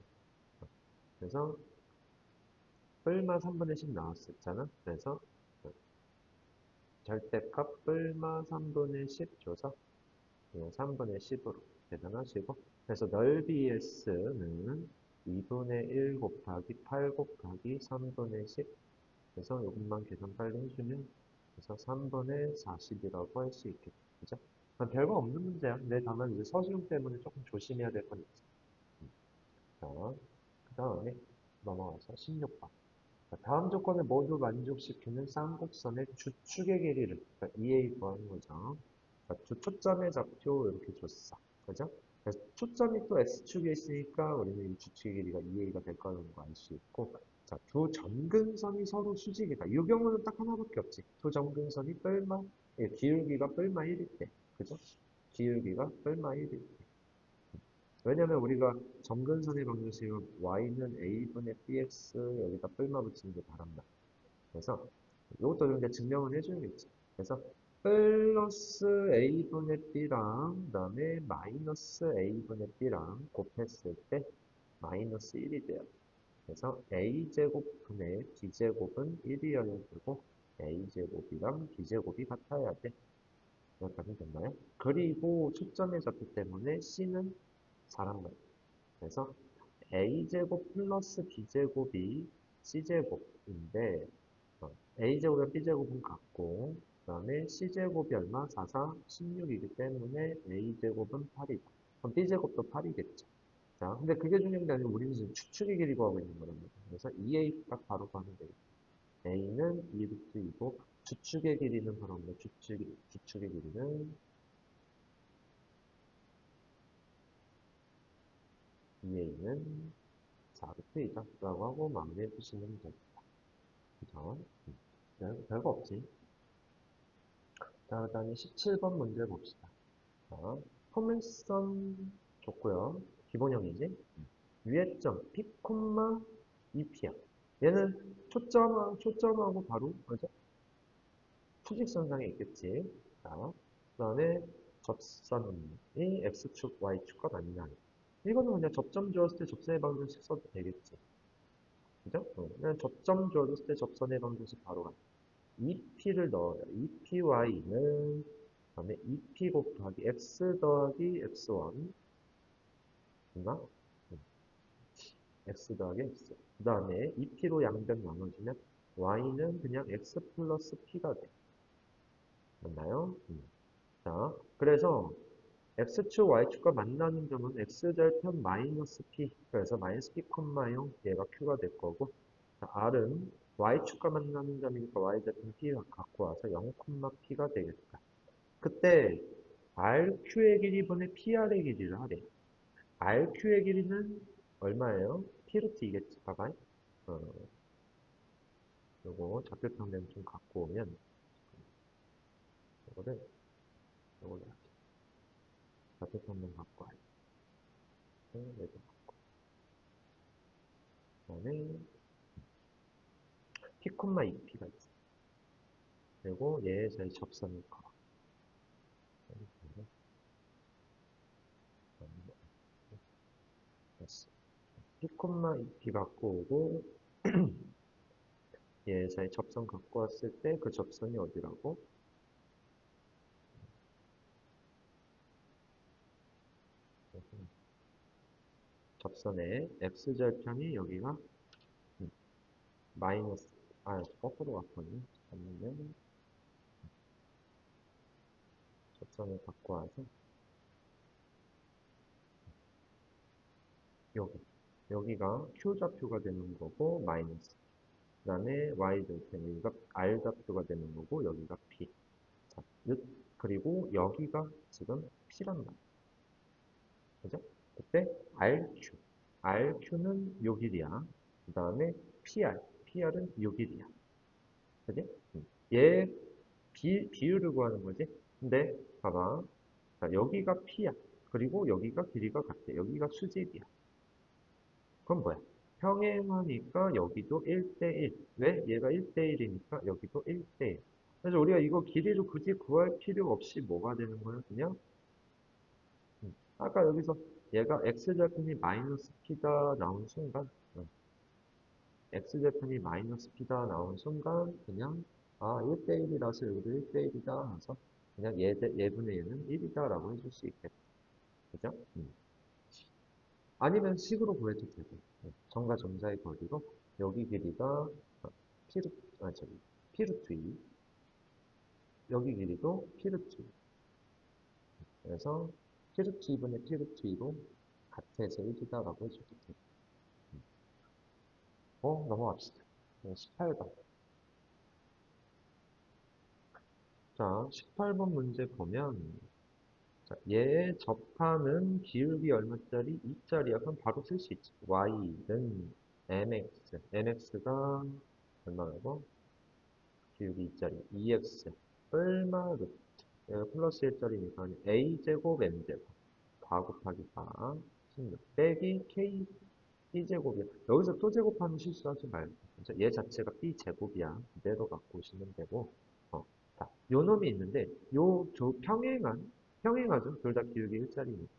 A: 그래서 뿔마 3분의 10 나왔었잖아. 그래서 절대값 뿔마 3분의 10 줘서 3분의 10으로 계산하시고 그래서 넓이 S는 2분의 1 곱하기 8 곱하기 3분의 10 그래서 이것만 계산 빨리 해주면 그래서 3분의 40이라고 할 수 있겠죠. 그죠? 별거 없는 문제야. 근데 다만 이제 서술형 때문에 조금 조심해야 될 건 있어. 자, 그 다음에 넘어가서 16번. 다음 조건을 모두 만족시키는 쌍곡선의 주축의 길이를 그러니까 EA 구하는 거죠. 두 초점의 좌표 이렇게 줬어. 그죠? 그래서 초점이 또 X축에 있으니까 우리는 이 주축의 길이가 2A가 될 거라는 거 알 수 있고 자, 두 점근선이 서로 수직이다. 이 경우는 딱 하나밖에 없지. 두 점근선이 뿔마, 기울기가 뿔마 1일 때. 그죠? 기울기가 뿔마 1일 때. 왜냐면 우리가 점근선의 방정식은 y는 a분의 bx 여기다 뿔마 붙이는 게 바란 말. 그래서 이것도 이제 증명을 해줘야겠지. 그래서 플러스 a분의 b랑 그다음에 마이너스 a분의 b랑 곱했을 때 마이너스 1이 돼요. 그래서 a제곱분의 b제곱은 1이어야 되고 a제곱이랑 b제곱이 같아야 돼. 여기까지 됐나요? 그리고 초점의 좌표 때문에 c는 4란 말이에요. 그래서 a제곱 플러스 b제곱이 c제곱인데 a제곱과 b제곱은 같고 그 다음에 c제곱이 얼마? 4, 4, 16이기 때문에 a제곱은 8이다. 그럼 b제곱도 8이겠죠. 자, 근데 그게 중요한 게 아니고 우리는 지금 추측의 길이 구하고 있는 거란 말이야. 그래서 2a 딱 바로 구하면 되겠다. a는 2루트2고 추측의 길이는 바로 뭐 추측의 길이는 2a는 4루트2다 라고 하고 마무리해 주시면 됩니다. 그죠? 별거 없지. 자, 그 다음에 17번 문제 봅시다. 자, 포물선 좋고요. 기본형이지. 위의 점 P, 2P야. 얘는 초점하고 바로 뭐죠? 수직선상에 있겠지. 자, 그 다음에 접선이 X축, Y축과 만나는. 이거는 그냥 접점 주었을 때 접선의 방정식 써도 되겠지. 그죠? 그냥 접점 주었을 때 접선의 방정식 바로 가. 2P를 넣어요. 2PY는 그다음에 2P 곱하기 X 더하기 X1 맞나? X 더하기 X 그 다음에 2P로 양변 나눠주면 Y는 그냥 X 플러스 P가 돼. 맞나요? 자, 그래서 X축, Y축과 만나는 점은 X절편 마이너스 P 그래서 마이너스 P, 0 얘가 Q가 될 거고 자, R은 Y축과 만나는 점이니까 Y절편 P가 갖고 와서 0, P가 되겠다. 그때 RQ의 길이 분의 PR의 길이를 하래. RQ의 길이는 얼마예요? P루트 이겠지, 봐봐. 어, 요거 좌표평면 좀 갖고 오면, 요거를, 요걸로 할게. 좌표평면 갖고 와요. 얘도 그다음에 P, 2P가 있어. 그리고 얘 사이 접선을 걸어. 됐어. P, 2P 갖고 오고 얘 사이 접선 갖고 왔을 때 그 접선이 어디라고? 접선의 x절편이 여기가 마이너스, 거꾸로 갔거든요. 잠깐만요. 접선을 갖고 와서 여기 여기가 Q좌표가 되는 거고 마이너스 그 다음에 Y절편 여기가 R좌표가 되는 거고 여기가 P 자, 그리고 여기가 지금 P란 말이야 그죠? 그때 RQ는 요 길이야 그 다음에 PR은 요 길이야 그지? 얘 비율을 구하는 거지 근데 봐봐 자, 여기가 P야 그리고 여기가 길이가 같아 여기가 수직이야 그럼 뭐야? 평행하니까 여기도 1대1. 왜? 얘가 1대1이니까 여기도 1대1. 그래서 우리가 이거 길이를 굳이 구할 필요 없이 뭐가 되는 거야? 그냥 아까 여기서 얘가 x절편이 마이너스 p다 나온 순간 x절편이 마이너스 p다 나온 순간 그냥 1대1이라서 여기도 1대1이다 해서 그냥 얘분의 얘는 1이다 라고 해줄 수 있겠다. 그죠? 아니면 식으로 구해도 되고 점과 점 사이 거리로 여기 길이가 피루 저기 피루트 2 여기 길이도 피루트 2 그래서 피루트 2분의 피루트 2로 같아서 1이다라고 해주게 돼요. 넘어갑시다. 18번. 자, 18번 문제 보면 자, 얘의 접하는 기울기 얼마짜리? 2짜리야. 그럼 바로 쓸 수 있지. y는 mx가 얼마라고? 기울기 2짜리 2x 얼마 루트 플러스 1짜리니까 a제곱 m제곱 4 곱하기 4 16 빼기 k b제곱이야. 여기서 또 제곱하는 실수하지 말고 얘 자체가 b제곱이야. 그대로 갖고 오시면 되고 자, 요 놈이 있는데 요 평행하죠. 둘 다 기울기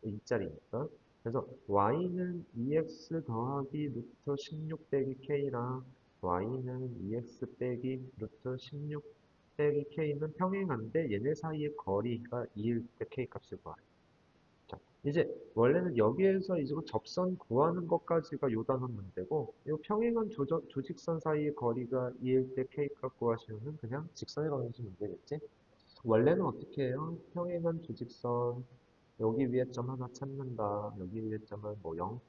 A: 2짜리니까 그래서 y는 2x 더하기 루트 16 빼기 k랑 y는 2x 빼기 루트 16 빼기 k는 평행한데 얘네 사이의 거리가 2일 때 k 값을 구하래. 자, 이제 원래는 여기에서 이제 접선 구하는 것까지가 요 단원 문제고 이 평행한 조직선 사이의 거리가 2일 때 k 값 구하시면은 그냥 직선에 관계해주면 되겠지? 원래는 어떻게 해요? 평행한 조직선 여기 위에 점 하나 찾는다. 여기 위에 점은 뭐 0,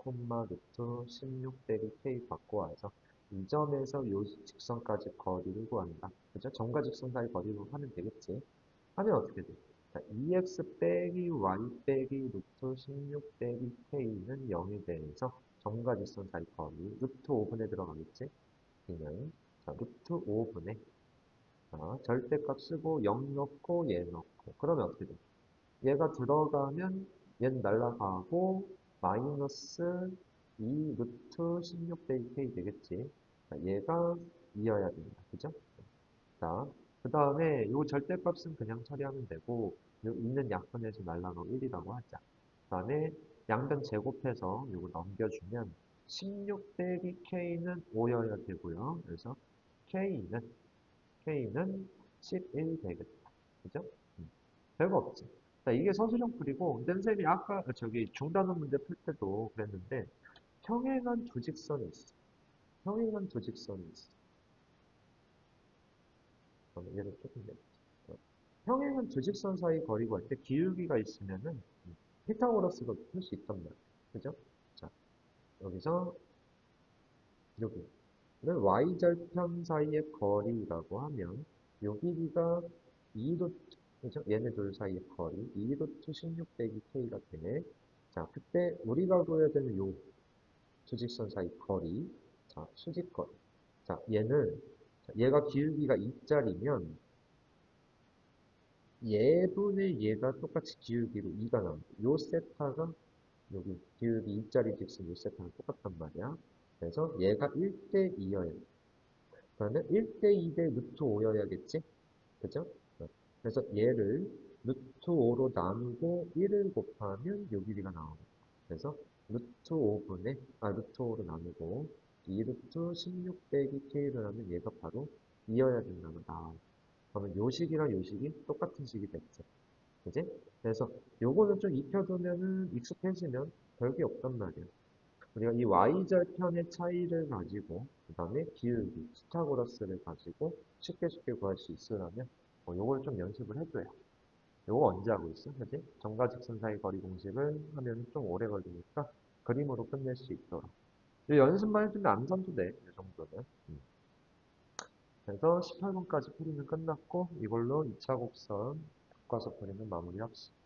A: 루트 16 빼기 k 받고 와서 이 점에서 요 직선까지 거리를 구한다. 그죠? 점과 직선 사이 거리로 하면 되겠지? 하면 어떻게 돼? 자, 2x 빼기 y 빼기 루트 16 빼기 k는 0에 대해서 점과 직선 사이 거리 루트 5분에 들어가겠지? 그는 자, 루트 5분에 절대값 쓰고 0 넣고 얘 넣고 그러면 어떻게 돼? 얘가 들어가면 얘는 날라가고 마이너스 2 루트 16 빼기 k 되겠지. 자, 얘가 2여야 된다. 그죠? 자, 그 다음에 요 절대값은 그냥 처리하면 되고 요 있는 약분에서 날라가고 1이라고 하자. 그 다음에 양변 제곱해서 요거 넘겨주면 16 빼기 k는 5여야 되고요. 그래서 k는 11 되겠다. 그죠? 별거 없지. 자, 이게 서술형 풀이고, 근데 선생님이 아까 저기 중단원 문제 풀 때도 그랬는데, 평행한 두 직선이 있어. 평행한 두 직선이 있어. 얘를 조금 내. 평행한 두 직선 사이 거리고 할 때 기울기가 있으면은 피타고라스가 풀 수 있단 말이야. 그죠? 자, 여기서 여기를 y절편 사이의 거리라고 하면 요 길이가 2루트, 그죠? 얘네 둘 사이의 거리 2루트 16 빼기 k가 되네. 자, 그때 우리가 구해야 되는 요 수직선 사이 거리, 자, 수직거리. 자, 얘가 기울기가 2짜리면 얘분의 얘가 똑같이 기울기로 2가 나옵니다. 요 세타가 여기 기울기 2짜리 직선 요세타랑 똑같단 말이야. 그래서 얘가 1대 2여야. 그러면 1대 2 대 루트 5여야겠지? 그죠? 그래서 얘를 루트 5로 나누고 1을 곱하면 요 길이가 나오는 거야. 그래서 루트 5로 나누고 2루트 16 빼기 k를 하면 얘가 바로 2여야 된다고 나와. 그러면 요 식이랑 요 식이 똑같은 식이 됐지. 그지? 그래서 요거는 좀 익혀두면은 익숙해지면 별게 없단 말이야. 우리가 이 y절편의 차이를 가지고 그 다음에 기울기, 피타고라스를 가지고 쉽게 구할 수 있으려면 요걸 좀 연습을 해줘야. 요거 언제 하고 있어? 그지? 정과직선 사이 거리 공식을 하면 좀 오래 걸리니까 그림으로 끝낼 수 있도록. 이 연습만 해주면 암산도 돼. 이 정도는. 그래서 18번까지 풀이는 끝났고 이걸로 2차 곡선 교과서 풀이는 마무리합시다.